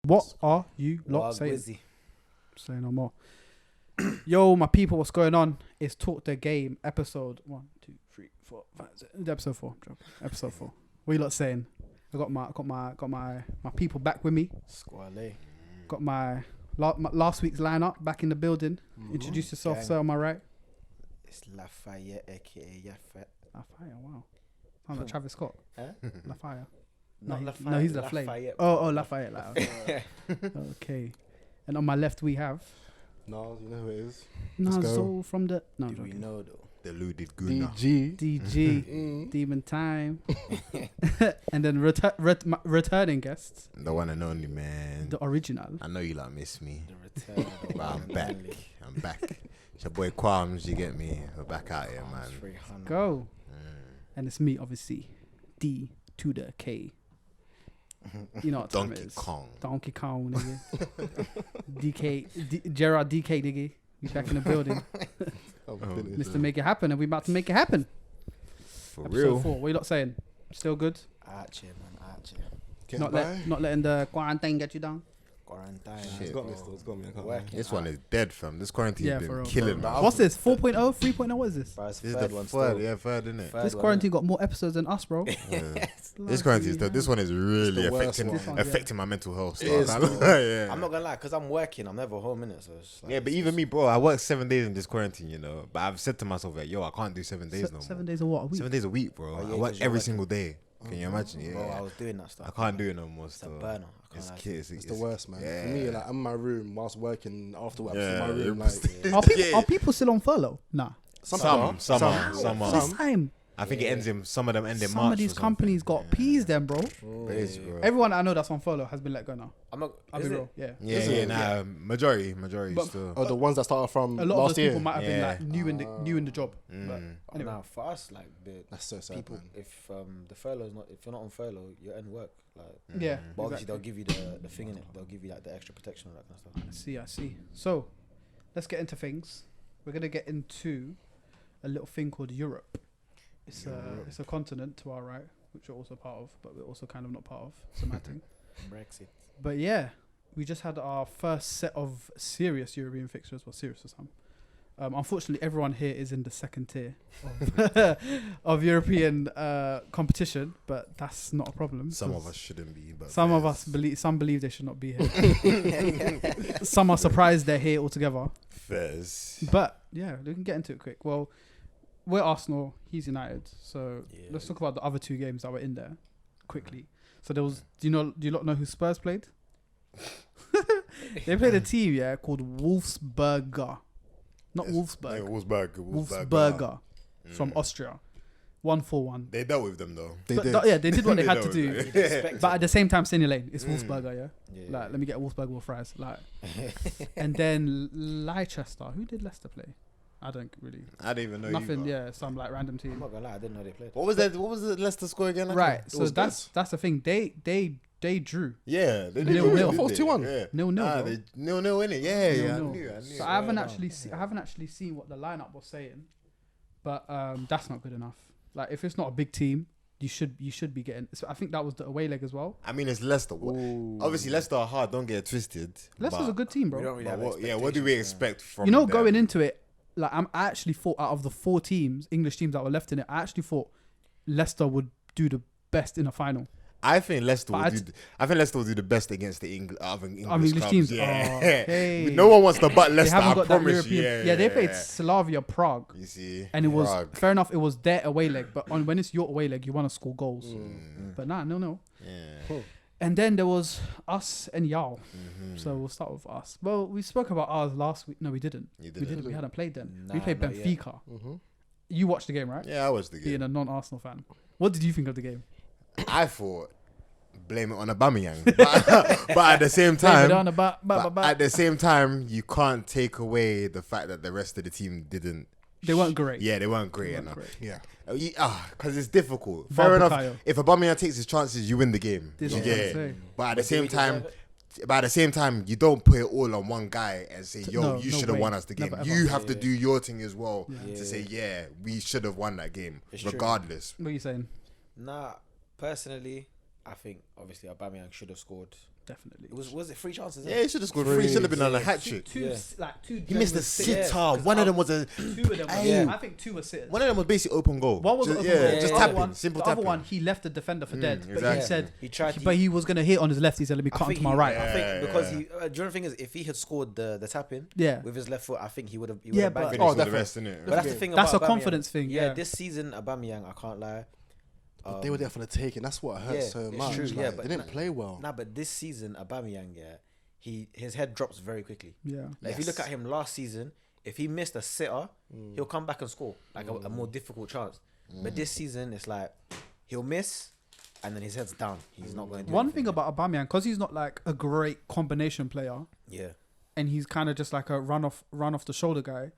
What are you lot saying? Busy. Say no more. Yo, my people, what's going on? It's Talk the Game, episode 1, 2, 3, 4, 5, 6, episode 4. I'm joking. Episode 4. What you lot saying? I got my people back with me. Squally. Got my last week's lineup back in the building. Introduce yourself, sir. Am I right? It's Lafayette, aka Yafet. Lafayette, wow. Sounds like Travis Scott. Huh? Lafayette. Not No, Lafayette. no, he's Lafayette. Lafayette. Oh, Lafayette. Like, okay. And on my left we have No, you know who it is. Let's go. Nazo from the Do we know though? Deluded Guna. DG Demon Time, and then returning guests, The one and only, man. the original. I know you like miss me, The return. of the but I'm one and back. only. I'm back. It's your boy Qualms, you get me? We're back out here, man. 300. Go. And it's me, obviously, D to the K. You know what time it Donkey is. Kong. Donkey Kong, nigga. Gerard DK, nigga. He's back in the building. Mr. Make It Happen, and we about to make it happen. For Episode real. 4. What you lot saying? Still good? Archie, man. Archie. Not letting the quarantine get you down? Quarantine. Shit. It's got me still. It's got me. I can't lie. Working This one is dead, fam. This quarantine's Yeah, for been real, killing for me. real. What's this? 4.0? 3.0? What is this? Bro, it's This is third the one third, still. yeah, third, isn't it? Third This one, quarantine got more episodes than us, bro. This quarantine, this one is really the worst affecting one. affecting my mental health. It is, stuff. bro. Yeah. I'm not gonna lie, cause I'm working. I'm never home in it, so it's like, Yeah, but even me, bro, I work 7 days in this quarantine, you know. But I've said to myself, like, yo, I can't do 7 days no more. 7 days or what? A week? 7 days a week, bro. Oh, yeah, I work 'cause you're every working. single day. Can you imagine? Yeah. bro, I was doing that stuff. I can't do it no more. It's a So burner. I can't it's lie. kids. It's the worst, man. Yeah. For me, like I'm in my room whilst working after work. Yeah, I'm in my room, yeah. like Are people still on furlough? Nah. Some are. are. This time, I think it ends in some of them end in some March. of these or something. companies got peas them, bro. It is, bro. Everyone I know that's on furlough has been let go now. I'm not. I'll is be it? real. Yeah. Yeah, Is yeah, it? nah, majority But- still. oh, the ones that started from A lot of last those year. people might have been Yeah. like new in the job. But Mm. anyway. Now for us, like the That's so sad, people, man. if the furlough's not, if you're not on furlough, you're in work. Like, Yeah. but obviously exactly. they'll give you the thing in it. They'll give you like the extra protection and that kind of stuff. I see. So, let's get into things. We're gonna get into a little thing called Europe. It's a continent to our right, which we're also part of, but we're also kind of not part of. Semantic. Brexit. But yeah, we just had our first set of serious European fixtures. Well, serious for some. Unfortunately, everyone here is in the second tier of European competition, but that's not a problem. Some of 'cause us shouldn't be, but some of fairs. us believe. Some believe they should not be here. Some are surprised they're here altogether. Fairs. But yeah, we can get into it quick. Well, we're Arsenal. He's United. So Yeah. let's talk about the other 2 games that were in there quickly. So there was. Do you lot know who Spurs played? They played a team, yeah, called Wolfsberger. Not Yes. Wolfsburg. Yeah, Wolfsburg. Wolfsberger from Austria. 1-4-1. They dealt with them though. They But did. yeah, they did what they had to dealt do. with them. But at the same time, stay in your lane. It's Wolfsberger, yeah? Yeah. Like, let me get a Wolfsburger with fries. Like, and then Leicester. Who did Leicester play? I don't really. I didn't even know. Nothing, either. yeah, some like random I'm team. not gonna lie, I didn't know they played. What was that? What was the Leicester score again? Right, It so was that's the thing. They drew Yeah, they 0-0. I thought it was 2-1. Yeah. 0-0. Nah, bro. they 0-0 in it. Yeah, yeah. I 0-0. knew. So I haven't actually seen what the lineup was saying, but that's not good enough. Like, if it's not a big team, you should be getting. So I think that was the away leg as well. I mean, it's Leicester. Obviously, Leicester are hard. Don't get it twisted. Leicester's but- a good team, We bro. don't really but have what do we expectations, expect from? You know, them? going into it, like I actually thought out of the 4 teams, English teams that were left in it, I actually thought Leicester would do the best in a final. I think Leicester But will do. I think Leicester will do the best against the other English, English clubs. teams. Yeah. Oh, hey. No one wants to butt They Leicester. haven't I got that promise you. European. Yeah, they played Slavia Prague. You see, And it was Prague. fair enough. It was their away leg, but when it's your away leg, you want to score goals. Mm. But no. Yeah. And then there was us and y'all. Mhm. So we'll start with us. Well, we spoke about ours last week. No, we didn't. You We didn't. didn't. We hadn't played then. Nah, we played not yet. Benfica. Mm-hmm. You watched the game, right? Yeah, I watched the Being game. a non-Arsenal fan. What did you think of the game? I thought blame it on Aubameyang, but at the same time, at the same time, you can't take away the fact that the rest of the team didn't. They weren't great. Yeah, they weren't They great weren't enough. great. Yeah. Because it's difficult. Val Fair enough. Bukayo. If Aubameyang takes his chances, you win the game. This You is what get I'm it. saying. But at the But same did we time, deserve it? you don't put it all on one guy and say, "Yo, No, you no should have way. won us the game." Never, ever. You have to Yeah. do your thing as well Yeah. to say, "Yeah, we should have won that game, It's true. regardless." What are you saying? Nah, personally, I think obviously Aubameyang should have scored. definitely. Was it 3 chances? Yeah, he should have scored 3. He should have been on a hat trick. Yeah. He missed a sitter. One of them was a. 2 of them. Yeah. I think 2 were sitters. One of them was basically open goal. One was just, open yeah, goal. just The other tapping, one, simple the tapping. other one, he left the defender for dead, but exactly. he said he tried. but he was gonna hit on his left. He said, "Let me cut to my right." I think because he. Do you know the thing is, if he had scored the tap in, Yeah. with his left foot, I think he would have. Yeah, but- Finish all the definitely. rest, innit? But that's the thing. That's about a Aubameyang. confidence thing. Yeah. This season, Aubameyang, I can't lie. But they were there for the taking. That's what hurt Yeah, so it's much. true, Like, yeah, but they didn't play well. Nah, but this season, Aubameyang, his head drops very quickly. Yeah. Like, if you look at him last season, if he missed a sitter, he'll come back and score like a more difficult chance. But this season, it's like he'll miss, and then his head's down. He's not going to do One anything. thing about Aubameyang, because he's not like a great combination player, Yeah. and he's kind of just like a run off the shoulder guy.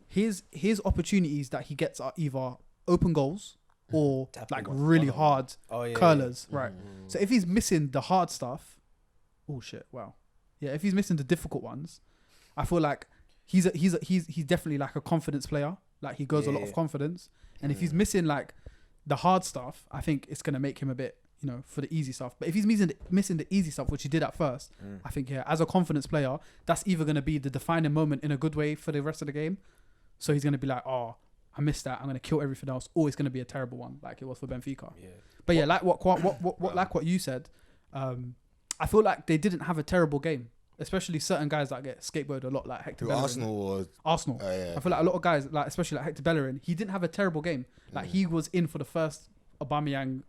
His opportunities that he gets are either open goals or Tapping like one. really hard Oh, yeah. curlers, right? So if he's missing the hard stuff, oh shit, wow, yeah. If he's missing the difficult ones, I feel like he's definitely like a confidence player. Like he goes a lot Yeah. of confidence, and if he's missing like the hard stuff, I think it's gonna make him a bit, for the easy stuff. But if he's missing the easy stuff, which he did at first, I think as a confidence player, that's either gonna be the defining moment in a good way for the rest of the game. So he's gonna be like, oh, I missed that. I'm gonna kill everything else, or it's gonna be a terrible one, like it was for Benfica. Yeah. But yeah, like what you said, I feel like they didn't have a terrible game, especially certain guys that get scapegoated a lot, like Hector Who, Bellerin. Arsenal or I feel like a lot of guys, like especially like Hector Bellerin, he didn't have a terrible game. Like he was in for the first Aubameyang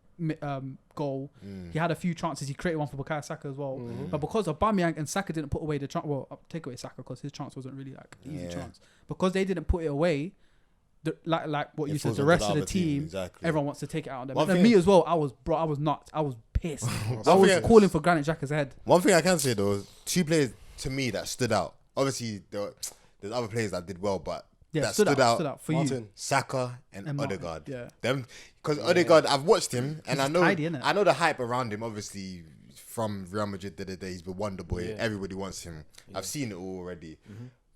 goal. He had a few chances. He created one for Bukayo Saka as well. But because Aubameyang and Saka didn't put away the chance, well, take away Saka because his chance wasn't really like an easy chance. Because they didn't put it away, like what you said, the rest of the team, everyone wants to take it out on them. And me as well. I was nuts. I was pissed. I was calling for Granit Xhaka's head. One thing I can say though, 2 players to me that stood out. Obviously, there's other players that did well, but that stood out for you. Saka and Martin, Odegaard. yeah. Them, because Odegaard, I've watched him and I know tidy, innit? I know the hype around him. Obviously, from Real Madrid the other day, he's the wonder boy. Yeah. Everybody wants him. I've seen it all already,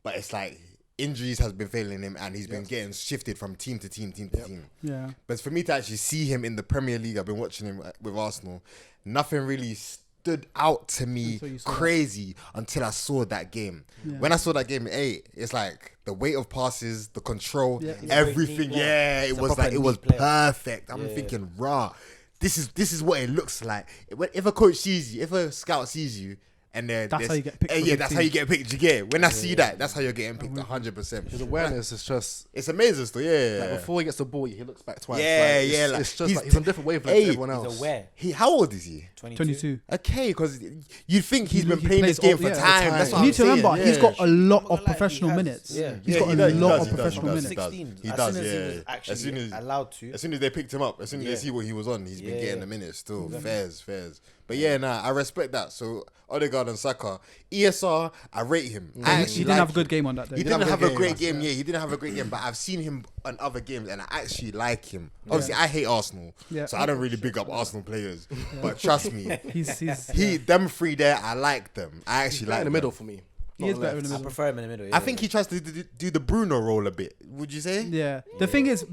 but it's like injuries has been failing him, and he's been getting shifted from team to team to team. Yeah. But for me to actually see him in the Premier League, I've been watching him with Arsenal. Nothing really stood out to me Until you saw crazy until I saw that game. Yeah. When I saw that game, it's like the weight of passes, the control, Yeah. He's a everything. very neat player. Yeah, He's it a was proper like it was neat player. perfect. I'm Yeah. thinking, raw. This is what it looks like. If a coach sees you, if a scout sees you, and then That's how you get picked for yeah, big that's how teams. you get picked. You get it. When I see that, that's how you're getting picked 100%. His awareness is just It's amazing still, yeah. like before he gets the ball, he looks back twice. Yeah, like, yeah, It's, like, it's just he's like he's on a different wavelength to everyone else. He's aware. How old is he? 22. Okay, because you think he's been He playing plays this game all- for yeah, time. That's You what need I'm to remember, saying, he's yeah. got a lot Not of gonna lie, professional he has- minutes. yeah. He's Yeah, got he a does, he lot does, of he does, professional he does, minutes. he does. 16. He As does, soon as he yeah. was actually As soon as- allowed to. As soon as they picked him up, as soon as Yeah. they see what he was on, he's been Yeah. getting the minutes still. Fairs. But yeah, I respect that. So Odegaard and Saka, ESR, I rate him. I He actually didn't like have a him. good game on that day. He didn't have a great game. game. Yeah, he didn't have a great game. But I've seen him on other games, and I actually like him. Obviously, I hate Arsenal, Yeah. so I don't really big up Arsenal players. But trust me, He's them 3 there, I like them. I actually Better like in the them. middle for me. He Not is better in the I middle. prefer him in the middle. I think he tries to do the Bruno role a bit. Would you say? Yeah. The thing is,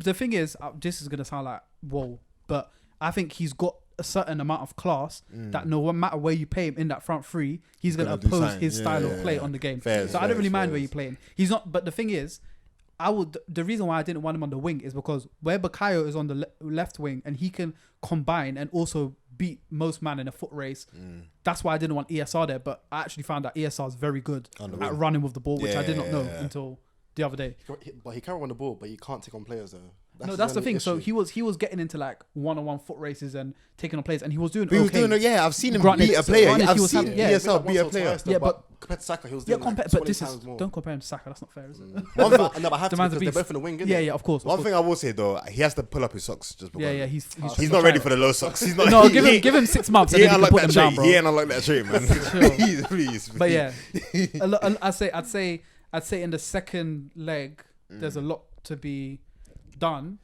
this is gonna sound like whoa, but I think he's got a certain amount of class that no matter where you play him in that front three, he's gonna do oppose something. his style Yeah, of play yeah. on the game. Fairs, so I don't really fairs, mind where fairs. you play him. He's not. But the thing is, the reason why I didn't want him on the wing is because where Bukayo is on the left wing and he can combine and also beat most man in a foot race. That's why I didn't want ESR there. But I actually found that ESR is very good On the at wing. running with the ball, which I did not know Yeah. until the other day. But he can run the ball, but he can't take on players though. That's the his thing. only So issue. he was getting into like one-on-one foot races and taking on players, and he was doing He was okay. doing it. Yeah, I've seen him Granted, beat a player. granted, I've he was seen having- yeah, ESL Once beat a or player. twice, though, Yeah, but but- compared to Saka, he was Yeah, doing like but 20 this times is more. don't compare him to Saka. That's not fair, is it? One No, but I have The to man's a because they're beast. both in the wing, innit? Yeah, of course. One thing I will say though, he has to pull up his socks just because. Yeah, he's He's not ready for the low socks. He's not. No, give him 6 months and He then ain't you can unlocked put that them down, trait. bro. He ain't unlocked that trait, man. Please. But yeah, I'd say in the second leg, there's a lot to be done.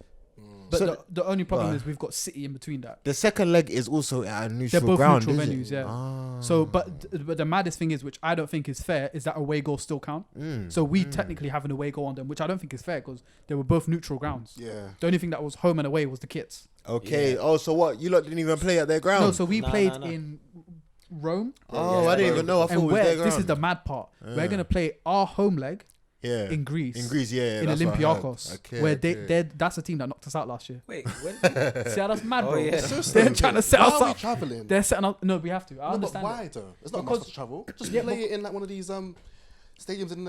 But So the only problem is we've got City in between that. The second leg is also at a They're neutral both ground. neutral is venues, it? yeah. Ah. So, but the maddest thing is, which I don't think is fair, is that away goals still count. So we technically have an away goal on them, which I don't think is fair because they were both neutral grounds. Yeah. The only thing that was home and away was the kits. Okay. Yeah. Oh, so what? You lot didn't even play at their ground. No, so we No, played no. in Rome. Oh, I didn't even know. I thought And it was their this is ground. the mad part. We're gonna play our home leg Yeah. in Greece. In Greece, yeah. In that's what I heard. Olympiakos, Okay, where okay. that's the team that knocked us out last year. Wait, when? See how that's mad, Oh, bro? yeah. They're trying to set Why us are we up. traveling? They're setting up. No, we have to. I No, but understand. why It. though? It's not Because- much to travel. Just Yeah, play it in like one of these stadiums in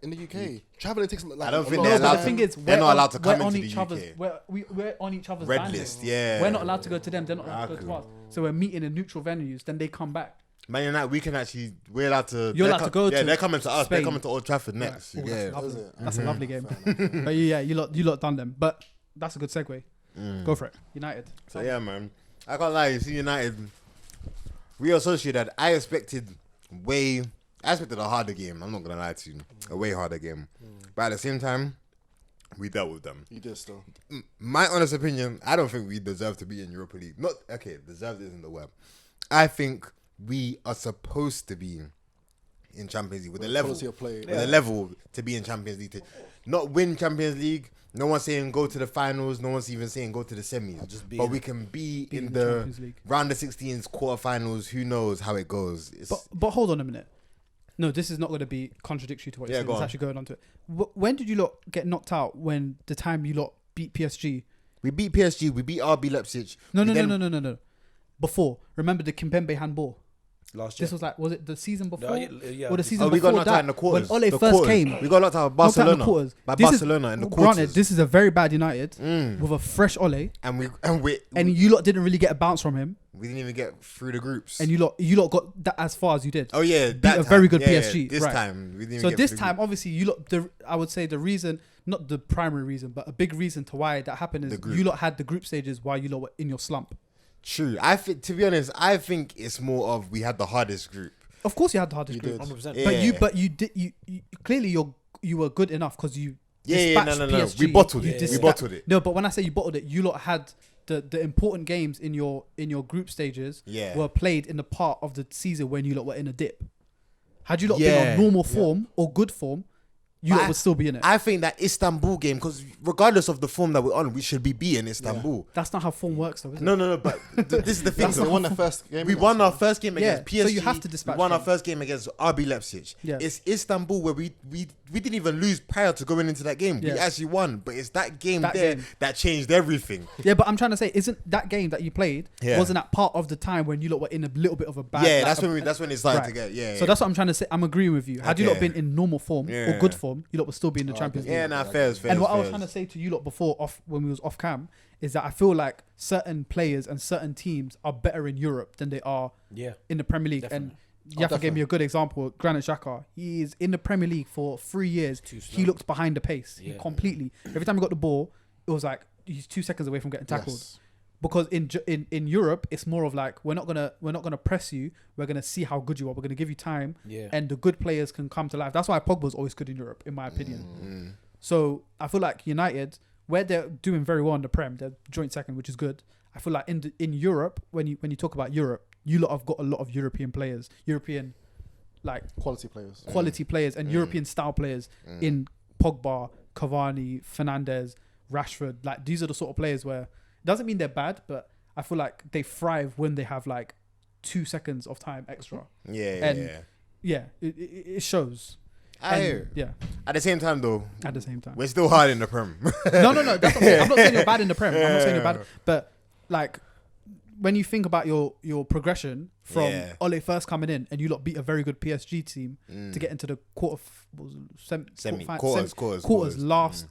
the UK. Traveling takes like. I don't a think lot they're of No, but allowed the time. thing is, They're not allowed to come we're on into each the other's. UK. We're on each other's Red band list, list. yeah. We're not allowed to go to them. They're not allowed to go to Exactly. us. So we're meeting in neutral venues. Then they come back. Man United, we can actually, we're allowed to. You're they're allowed to go Yeah, to they're coming to us. They're Spain. coming to Old Trafford next. Right. Oh, Yeah. that's lovely. Is it? That's a lovely game. But yeah, you lot done them. But that's a good segue. Go for it. United. So yeah, man. I can't lie. You see, United, Real Sociedad. I expected a harder game. I'm not gonna lie to you, a way harder game. But at the same time, we dealt with them. You did still. My honest opinion, I don't think we deserve to be in Europa League. Not okay. Deserved isn't the word. I think we are supposed to be in Champions League with the level, quality of play. with the level to be in Champions League. To not win Champions League. No one's saying go to the finals. No one's even saying go to the semis. But we can be in the Champions League. round of 16s, quarterfinals. Who knows how it goes? It's, But hold on a minute. No, this is not going to be contradictory to what you're saying. go It's on. actually going on to it. When did you lot get knocked out? When the time you lot beat PSG? we beat PSG. We beat RB Leipzig. No. We then- No. Before, remember the Kimpembe handball? Last year. This was like, was it the season before? No, yeah, or the season Oh, we got before knocked out that? in the quarters. When Ole The first quarters. came. We got knocked out by knocked out in the Barcelona. quarters. By This is- Barcelona in the quarters. Granted, this is a very bad United with a fresh Ole, and we and you lot didn't really get a bounce from him, we didn't even get through the groups. and you lot got that as far as you did. oh yeah, beat a very good yeah, PSG, This right. time, we didn't even So get this through time, the obviously, you lot. I would say the reason, not the primary reason, but a big reason to why that happened is The group. you lot had the group stages while you lot were in your slump. True. I think, to be honest, I think it's more of we had the hardest group. Of course, you had the hardest You group, did. 100%. Yeah. but you did. You clearly you were good enough because you. Yeah, dispatched no. PSG. We bottled You it. We dispa- bottled it. No, but when I say you bottled it, you lot had the important games in your group stages. Yeah. Were played in the part of the season when you lot were in a dip. Had you lot been Yeah. on normal form or good form, you lot would still be in it. I think that Istanbul game, because regardless of the form that we're on, we should be beating Istanbul. That's not how form works, though, is it? No, but this is the thing. That's the one the first game. We won our first game Yeah, against PSG. so you have to dispatch We won our them. first game against RB Leipzig. Yeah. It's Istanbul where we didn't even lose prior to going into that game. We Yeah. actually won, but it's that game That there game. that changed everything. Yeah, but I'm trying to say, isn't that game that you played Yeah. wasn't that part of the time when you lot were in a little bit of a bad? Yeah, like, that's when it started right. to get. Yeah. So that's what I'm trying to say. I'm agreeing with you. Had you lot Okay. been in normal form or Yeah. good form, you lot would still be in the Champions League. yeah, nah, fairs. And what I was trying to say to you lot before when we was off cam is that I feel like certain players and certain teams are better in Europe than they are Yeah. in the Premier League. Definitely. And Yaffa gave me a good example. Granit Xhaka, he is in the Premier League for 3 years. Too slow. He looked behind the pace Yeah. completely. Every time he got the ball, it was like he's 2 seconds away from getting tackled. Yes. Because in Europe, it's more of like we're not gonna press you. We're gonna see how good you are. We're gonna give you time, Yeah. and the good players can come to life. That's why Pogba's always good in Europe, in my opinion. So I feel like United, where they're doing very well in the Prem, they're joint second, which is good. I feel like in Europe, when you talk about Europe, you lot have got a lot of European players, European like Quality players. quality players and European style players in Pogba, Cavani, Fernandes, Rashford. Like these are the sort of players where it doesn't mean they're bad, but I feel like they thrive when they have like 2 seconds of time extra. And yeah, it shows. And, yeah, At the same time, though, at the same time. we're still hard in the Prem. No. That's what I'm saying. I'm not saying you're bad in the Prem. I'm not saying you're bad, but like when you think about your progression from Yeah. Ole first coming in and you lot beat a very good PSG team to get into the quarters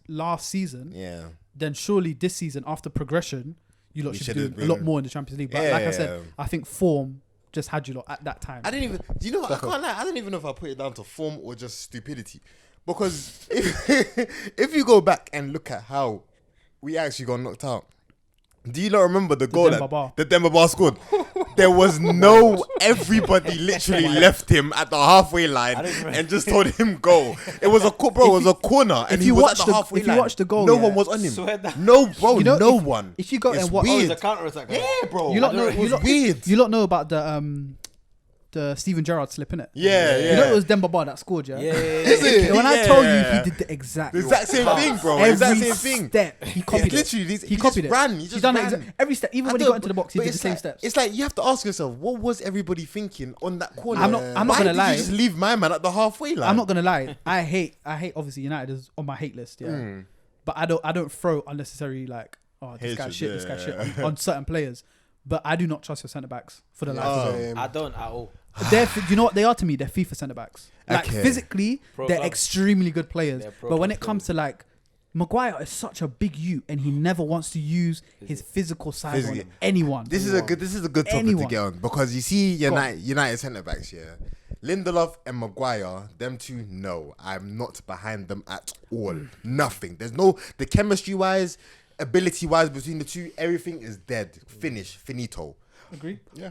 last season, Yeah. then surely this season after progression, you lot We should should do have a lot been- more in the Champions League. But Yeah, like I said, yeah. I think form just had you lot at that time. I didn't even. Do you know what? I can't lie. I don't even know if I put it down to form or just stupidity. Because if you go back and look at how we actually got knocked out, do you not remember the goal Demba Ba. that Demba Ba scored? There was no. Everybody literally left him at the halfway line and just told him go. It was a bro. It was a corner, and if he you was watch at the the- halfway if you line. watch the goal, no yeah. one was on him. Swear that- No, bro. You know, no if- one. if you go It's and watch- Oh, weird. it's a counter attack. Yeah, bro. You lot know. It was You lot, weird. You lot know about the the Steven Gerrard slip, innit? Yeah, yeah. You know it was Demba Ba that scored, yeah? Is it? When I told you he did the exact same thing, bro. every Exact same thing. step, he copied it. Literally, He copied it. Ran. He He just done ran. it every step. Even I when he don't- got into the box, he but did the it's same like- steps. It's like you have to ask yourself, what was everybody thinking on that corner? I'm not Why gonna did lie. you just leave my man at the halfway line? I'm not gonna lie. I hate obviously United is on my hate list, yeah. But I don't throw unnecessary like, oh, this guy Hatred, shit, this guy yeah. shit on certain players. But I do not trust your centre backs for the life of them. I don't at all. You know what they are to me? They're FIFA centre backs. Like Okay. physically, Pro they're clubs. extremely good players. They're pro But when clubs it comes to like, Maguire is such a big you, and he never wants to use his physical side Physically. on anyone. This is a good topic Anyone. to get on because you see Go on. United centre backs, yeah. Lindelof and Maguire, them two, no, I'm not behind them at all. Nothing. There's no the chemistry wise, ability wise between the two. Everything is dead. Finish. Finito. Agree? Yeah.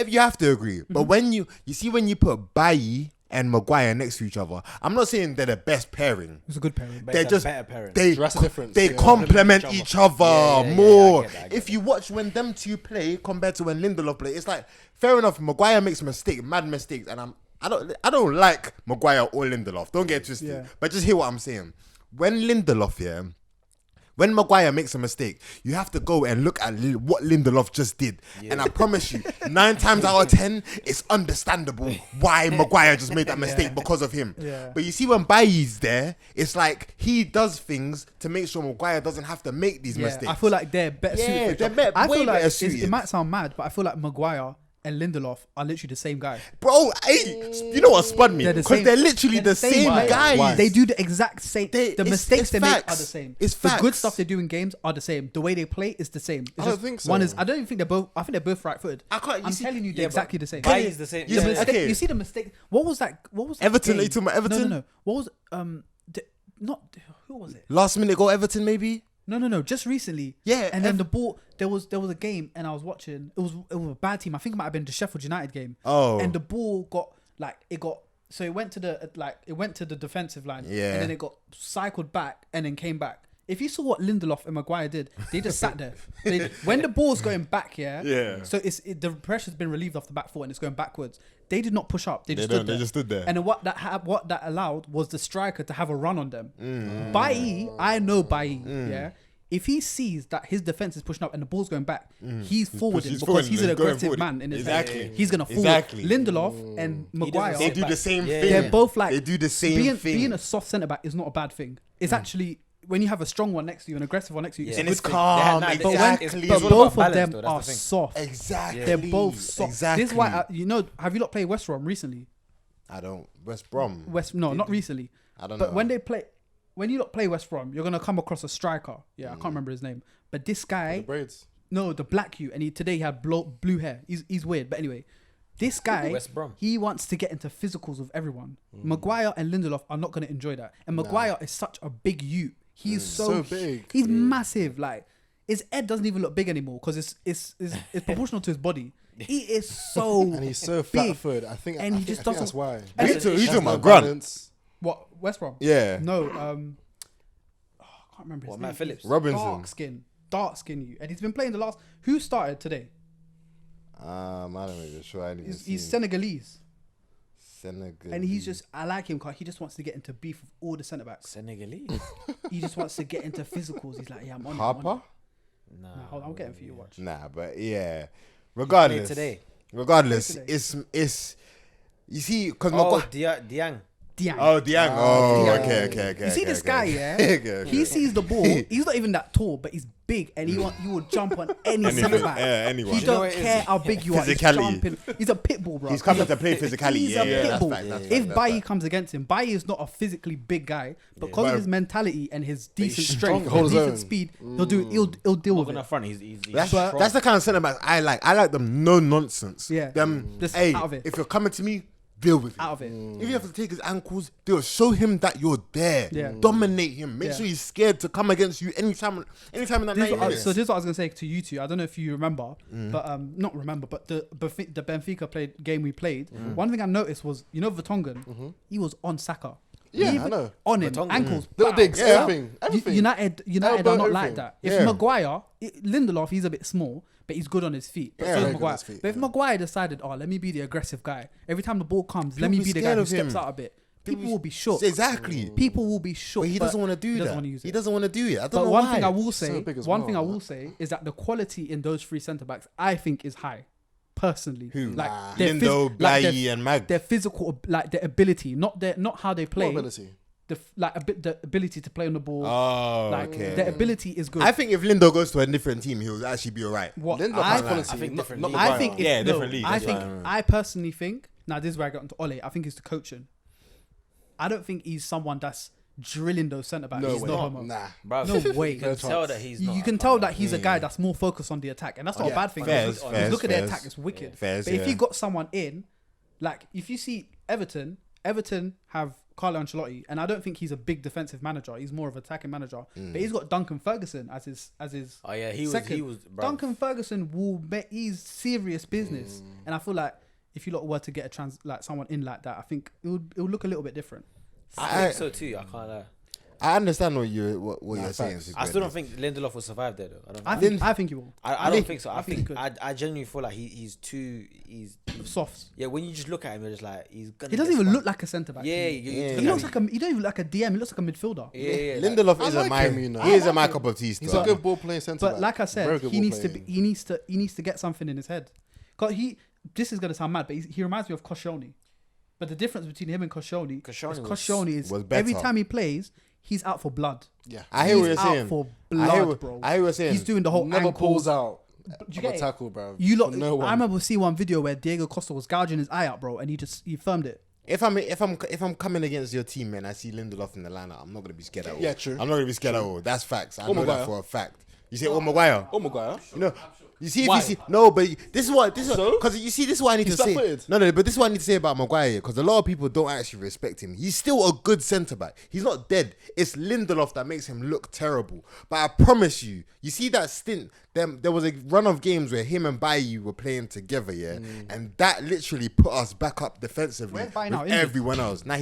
You have to agree. But when you see when you put Bailly and Maguire next to each other, I'm not saying they're the best pairing. It's a good pairing. But They're it's a just better pairing. That's the difference. They Yeah. complement each other Yeah, more. I get If that. you watch when them two play compared to when Lindelof play, it's like fair enough. Maguire makes mad mistakes, and I don't like Maguire or Lindelof. Don't get it twisted. Yeah. But just hear what I'm saying. When Lindelof, yeah. When Maguire makes a mistake, you have to go and look at what Lindelof just did. And I promise you, 9 times out of 10, it's understandable why Maguire just made that mistake because of him. Yeah. But you see when Bailly's there, it's like he does things to make sure Maguire doesn't have to make these mistakes. I feel like they're better Yeah, suited. for each they're other. better- I way feel like better it suited. might sound mad, but I feel like Maguire and Lindelof are literally the same guy. Bro, hey, you know what spun me? They're the Because same- they're literally the same player. guys. Why? They do the exact same. They- The it's mistakes they make are facts. the same. It's the good facts. stuff they do in games are the same. The way they play is the same. It's I don't just think One so. is. I don't even think they're both. I think they're both right-footed. I can't- you I'm see- telling you, they're Yeah, exactly the same. Bailly's the same. The Yeah, mistake- okay. You see the mistake. What was that? Everton, game? are you talking about Everton? No. What was not who was it? Last minute goal, Everton, maybe? No. Just recently. Yeah, And then the ball. There was a game, and I was watching. It was a bad team. I think it might have been the Sheffield United game. Oh. And the ball so it went to the defensive line. Yeah. And then it got cycled back and then came back. If you saw what Lindelof and Maguire did, they just sat there. When the ball's going back, Yeah. So the pressure's been relieved off the back foot and it's going backwards. They did not push up. They just don't, stood they there. just stood there. And then what that allowed was the striker to have a run on them. Mm. Bailly, I know Bailly, yeah. If he sees that his defense is pushing up and the ball's going back, he's forwarding he's because forwarding he's an and going aggressive forward. man in his Exactly. head. He's gonna forward. Exactly. Lindelof and Maguire, They sit do the back. same Yeah, thing. they're both like They do the same thing. Being a soft centre back is not a bad thing. It's actually when you have a strong one next to you, an aggressive one next to you, Yeah. it's and a it's good thing. calm. They had- But, exactly. when, it's but all both about of balance, them though, that's are the thing. soft. Exactly. They're both soft. Exactly. This is why have you not played West Brom recently? I don't. West Brom. Not recently. I don't But know. when you not play West Brom, you're gonna come across a striker. Yeah, I can't remember his name. But this guy, The braids. no, the black hue, and today he had blue hair. He's weird, but anyway, this guy, West Brom. he wants to get into physicals with everyone. Maguire and Lindelof are not gonna enjoy that. And Maguire is such a big ute. He's So big. He's massive. Like his head doesn't even look big anymore because it's proportional to his body. He is so And he's so big. flat-footed. I think And he I just think doesn't- that's why. And Who it- you talking No about? Grunt. balance. What West Brom? Yeah. No, I can't remember his What, name. Matt Phillips? Robinson. Dark skin you, and he's been playing the last. Who started today? I don't know. Sure, I didn't even He's see. Senegalese, Senegal. and he's just. I like him because he just wants to get into beef with all the centre backs. Senegalese. He just wants to get into physicals. He's like, yeah, I'm on it, I'm on Harper. it. Nah. Nah, hold on, I'm getting for you. Watch. Nah, but yeah. Regardless. today. Regardless, Today. it's. You see, because Oh, Maguire. Diang. Diang. Oh, Diang. Oh, Diang. okay. You see this guy, yeah? Okay. He sees the ball. He's not even that tall, but he's big, and he will jump on any Anything, centre back. yeah, anyone. He You know don't what it is? care how big you are. He's Physicality. jumping. He's a pit bull, bro. He's coming to play physicality. He's Yeah, a yeah, pit that's bull. fact, that's If fact, that's Bailly fact. comes against him, Bailly is not a physically big guy, but because But- of his mentality and his decent he's strength, strong, and hold his decent own. speed, he'll do. He'll deal Not with gonna it. front. He's That's, strong. that's the kind of centre backs I like. I like them no nonsense. Yeah. Them, Just hey, out of it. if you're coming to me, deal with it. Out of it. If you have to take his ankles, they'll show him that you're there. Yeah. Dominate him. Make Yeah. sure he's scared to come against you anytime in that This 90 is what I- minutes. so this is what I was gonna say to you two. I don't know if you remember, but not remember, but the Benfica game we played. One thing I noticed was, Vertonghen, he was on Saka. Yeah, I Even know. on him, Vertonghen. ankles, Little bow, digs, bow. everything. United Elbow, are not like everything. that. If Yeah. Maguire, Lindelof, he's a bit small, but he's good on his feet. But Yeah, so is very good on Maguire. his feet, But if yeah. Maguire decided, let me be the aggressive guy. Every time the ball comes, let People me be be the guy scared who of steps him. out a bit. People will be shook. Exactly. People will be shook. But he doesn't want to do he that. doesn't want to use it. He doesn't want to do it. I don't But know one why. thing I will So say, big as one well, thing I like. will say is that the quality in those three centre backs, I think, is high. Personally, Who? like Nah. their Lindo, like Blaye, and Mag. their physical, like their ability, not how they play. What ability? The ability to play on the ball. Oh, like okay. their ability is good. I think if Lindo goes to a different team, he'll actually be alright. what Lindelof I, has think- quality. I think not- different not league. I Maguire. think, Yeah, if, different no, league, I that's think, fine. I personally think. Now this is where I got into Ole. I think it's the coaching. I don't think he's someone that's drilling those centre backs. No He's way. no homo. Nah. Bro, No way. You can tell that he's not. You can tell that he's a guy that's more focused on the attack, and that's not a Yeah, bad thing. fairs, Because fairs, look at their fairs. attack; it's wicked. Fairs, But if yeah. you got someone in, like if you see Everton have Carlo Ancelotti, and I don't think he's a big defensive manager. He's more of an attacking manager. But he's got Duncan Ferguson as his Oh yeah, he second. was. Bruv. Duncan Ferguson he's serious business, and I feel like if you lot were to get someone in like that, I think it would look a little bit different. I think so too. I can't lie. I understand what you're saying. facts. I still don't think Lindelof will survive there though. I think he will. I don't think so. I think think he could. I genuinely feel like he's Soft. yeah. When you just look at him, you're just like he's gonna. He doesn't get even spun. look like a centre back. Yeah, He looks like he don't even look like a DM. He looks like a midfielder. Yeah. Lindelof I isn't like my. him, you know. He isn't my cup of tea. He's Still. a good ball playing centre But back. like I Very said, good he ball needs to playing. he needs to get something in his head. Cause this is gonna sound mad, but he reminds me of Koscielny. But the difference between him and Koscielny is was every better. time he plays, he's out for blood. Yeah. I hear what He's you're saying. out for I hear blood, what- bro. I hear what you're saying. He's doing the whole Never ankles. pulls out. you of get a it? tackle, bro. You lot, No one. I remember seeing one video where Diego Costa was gouging his eye out, bro, and he firmed it. If I'm coming against your team, man, I see Lindelof in the lineup. I'm not gonna be scared at all. Yeah, true. I'm not gonna be scared at all. That's facts. I Or know Maguire. that for a fact. You say, Maguire. Oh, Maguire. You know, you see, if Why? you see, no, but this is So? because you see, this is what I need He's to say. flat-footed. No, but this is what I need to say about Maguire because a lot of people don't actually respect him. He's still a good centre back. He's not dead. It's Lindelof that makes him look terrible. But I promise you, you see that stint. There was a run of games where him and Bailly were playing together, yeah, and that literally put us back up defensively Where's with Bailly now? Injured? everyone else. Now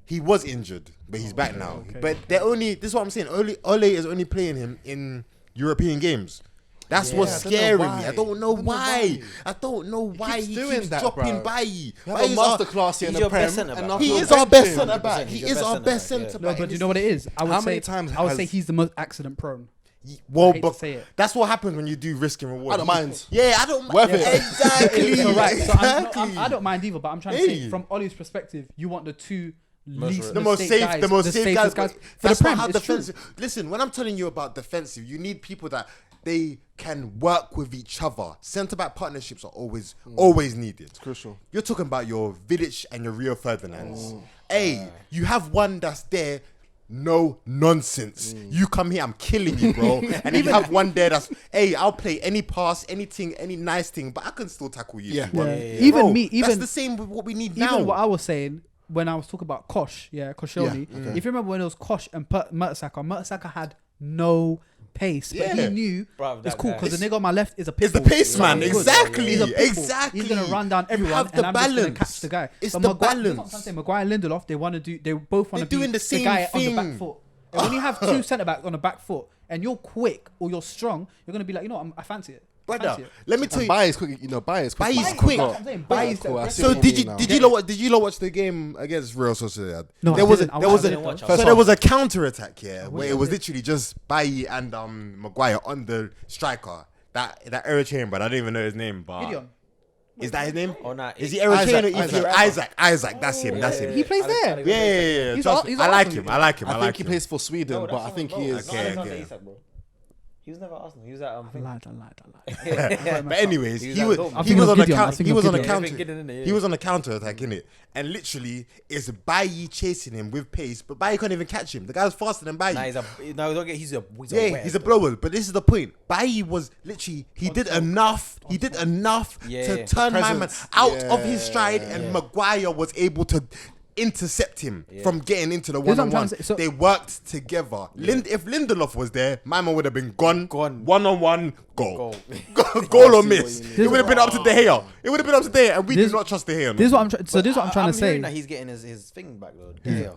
he was injured, but he's back now. okay. But they're only. This is what I'm saying. Ole is only playing him in European games. That's what's I don't know scaring me. why. I don't know why. I don't know why keeps he doing keeps that, dropping bro. Bailly. We have a masterclass here in he's the your Prem. best centre and back. He I'll is our bench best him. centre back. 100%, He he's is your our best best centre back, centre No, back. but you know what it is? I would How say, many times I would has- say he's the most accident prone. Well, hate to but say it. that's what happens when you do risk and reward. I don't mind. Yeah, I don't Worth mind. it. Exactly. So right, so exactly. I don't mind either, but I'm trying to Hey. say from Ollie's perspective, you want the two least the most mistake safe, guys, the most safe guys. safest That's for the not Prem. how It's true. defensive. Listen, when I'm telling you about defensive, you need people that they can work with each other. Centre back partnerships are always needed. It's crucial. You're talking about your Vidic and your Rio Ferdinands. Hey, you have one that's there. No nonsense. You come here, I'm killing you, bro. And then you have one there that's, hey, I'll play any pass, anything, any nice thing, but I can still tackle you. Yeah. if you want. Yeah. Even Bro, me, that's even the same with what we need even now. what I was saying when I was talking about Koscielny. Yeah, okay. If you remember when it was Kosh and Mertesacker had no pace, but Yeah. he knew Bruv, it's that cool guy- because the nigga on my left is a It's pitbull. the pace man, He's good. exactly, He's a pitbull. exactly. He's gonna run down You everyone, have and the I'm just gonna balance. catch the guy. It's But the Maguire, balance. that's what I'm saying. Maguire and Lindelof, they both want to be doing the same guy on the thing. back foot. And when you have two centre backs on the back foot and you're quick or you're strong, you're gonna be like, you know what, I fancy it. I Brother, fancy it. let me tell And you. Bailly is quick. You know, Bailly is quick. Bailly's Bailly's quick. That's what I'm saying. Bailly's the Cool, I aggressive see So what you did mean you now. did you lot watch the game against Real Sociedad? No, there I was didn't. there was I didn't watch it. so there was a counter attack here wish where I it was did. literally just Bailly and Maguire on the striker. That Eritrean, but I don't even know his name. But Gideon. is that his name? Oh, nah, Is he Isaac, Eritrean or Ethiopian? Isaac. That's him. That's him. He plays there. Yeah. He's Trust a- me. he's I like Arsenal. him. I like him. I think he plays for Sweden, No, but I think he is. Okay, No, okay. Isak, bro. He was never at Arsenal. He was at I lied. But anyways, He was he at was Dortmund. I'm he thinking was of on a Gideon, I'm counter. thinking He of was on a Gideon. counter. Gideon, innit? He was on a counter attack, innit? And literally, it's Bailly chasing him with pace, but Bailly can't even catch him. The guy's faster than Bailly. Don't get. He's a He's a blower, but this is the point. Bailly was literally he did enough Yeah. to turn my man Presence. out of his stride, and Maguire was able to intercept him from getting into the Here's what I'm one-on-one. trying to say. So- They worked together. If Lindelof was there, my man would have been gone. Gone. One-on-one, goal. Goal. Goal or see miss. what you It would have been up to De Gea. It would have been up to De Gea, and we do This- not trust De Gea. This is what I'm trying. So this is what I'm trying to hearing say. that he's getting his thing back though. Yeah.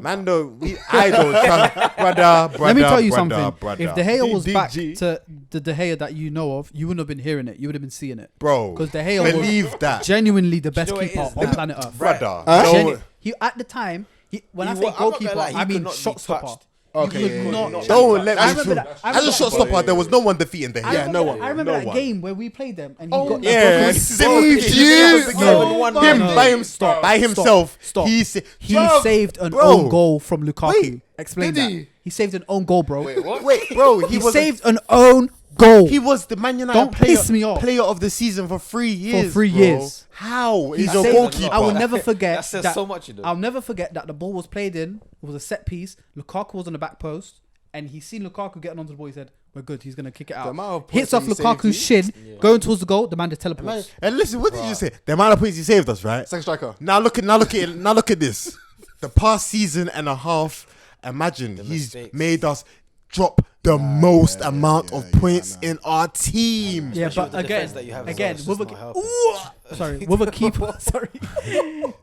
Mando, I don't trust brother. Let me tell you brother, something. brother. If De Gea was back DDG. to the De Gea that you know of, you wouldn't have been hearing it. You would have been seeing it. Bro, Because De Gea believe was that, genuinely the best know what it keeper is? on planet Earth. brother. Genu- he at the time. When I say I'm not gonna goalkeeper, lie, he I could mean not be shot stopper. touched. Okay, He yeah, could yeah, not. yeah. Don't let I me remember true. that. I As a remember shot that. stopper, there was no one defeating De Gea. Yeah, no one. I remember No that one. game where we played them and he Oh got yeah, a saved you. No, Him no. by him, Stop, by stop, himself. stop. He He saved an Bro. own goal from Lukaku. Wait, Explain did that. he? He saved an own goal, bro. Wait, what? Wait, bro, He was saved an own goal. He was the Man United Don't player, piss me off. player of the season for 3 years. 3 bro. years. How? He He's your saved- goalkeeper. I will never forget That says that. so much, you know. I'll never forget that the ball was played in. It was a set piece. Lukaku was on the back post, and he seen Lukaku getting onto the ball. He said, "We're good. He's gonna kick it out." amount of Hits points off he saved Lukaku's shin, going towards the goal. The man just teleports. And listen, what did you say? The amount of points he saved us, right? Second striker. Now look at this. The past season and a half. Imagine he's mistakes. made us drop the most amount of points in our team. Yeah, Especially but with the again, defense that you have as again, well, it's with just a not helping. sorry, with a keeper, sorry,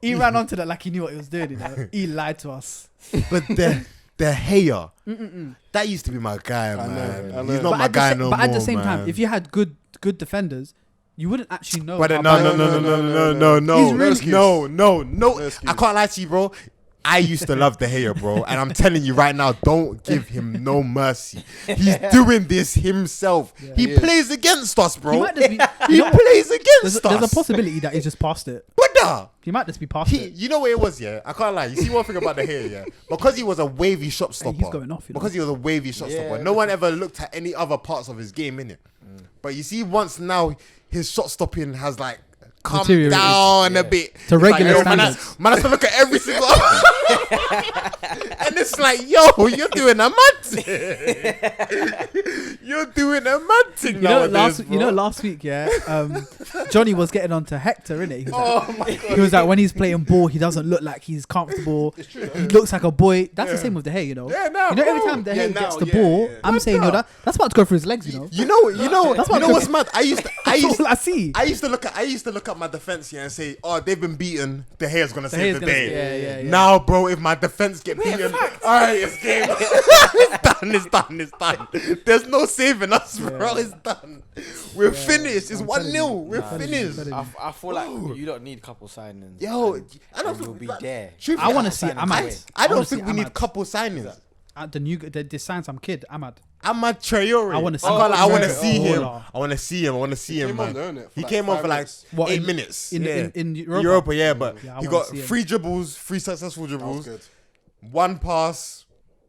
he ran onto that like he knew what he was doing. You know? He lied to us. But the Gea, that used to be my guy, man. I know. He's not But my guy no more. But at the same man. time, if you had good defenders, you wouldn't actually know. But how no, bad- no, no, no, no, no, no, no, He's no, really- no, no, no. excuse. I can't lie to you, bro. I used to love De Gea, bro, and I'm telling you right now, don't give him no mercy. He's doing this himself. He is. plays against us, He bro. might just be. He you know, plays against there's us. a possibility that he's just past it. Brother. He might just be past it. You know what it was, yeah? I can't lie. You see one thing about De Gea, yeah? Because he was a wavy shot stopper. he's going off, you know. Because he was a wavy shot Yeah. stopper. No one ever looked at any other parts of his game, innit? But you see, once now his shot stopping has like come Deteriorated. down a bit To It's regular yo, man, standards. man has to look at every single and it's like, yo, you're doing a mad thing. You're doing a mad thing nowadays, bro. Last week, yeah, Johnny was getting on to Hector, innit? He was like, he was like, when he's playing ball, he doesn't look like he's comfortable. He looks like a boy. That's the same with De Gea, you know. Yeah, nah, you know, every bro. time De Yeah, Gea now, gets the yeah, ball, yeah. I'm saying, yo, that's about to go through his legs, you know. You know That's what what's mad? I used That's all I see. I used to look at my defense here and say, "Oh, they've been beaten. De Gea's gonna De save Gea's the gonna- day." yeah. Now, bro, if my defense get beaten, all right, it's game. It's done. There's no saving us, bro. It's done. We're finished. It's 1-0. We're finished. I feel like you don't need couple signings. Yo, and I don't you'll think be like, there. truthfully, I want to see signing Ahmad. away. I don't wanna think see we need Ahmad. couple signings. They signed some kid, Ahmad. Ahmad Traore. I wanna see can't lie, I want to him. see him. Oh. I want to see him, came on man. there, innit, for He like came on 5 for like minutes. What, 8 in- minutes. in Europa? Europa, yeah, but Yeah, I he wanna got see him. 3 dribbles, 3 successful That was dribbles, good. 1 pass.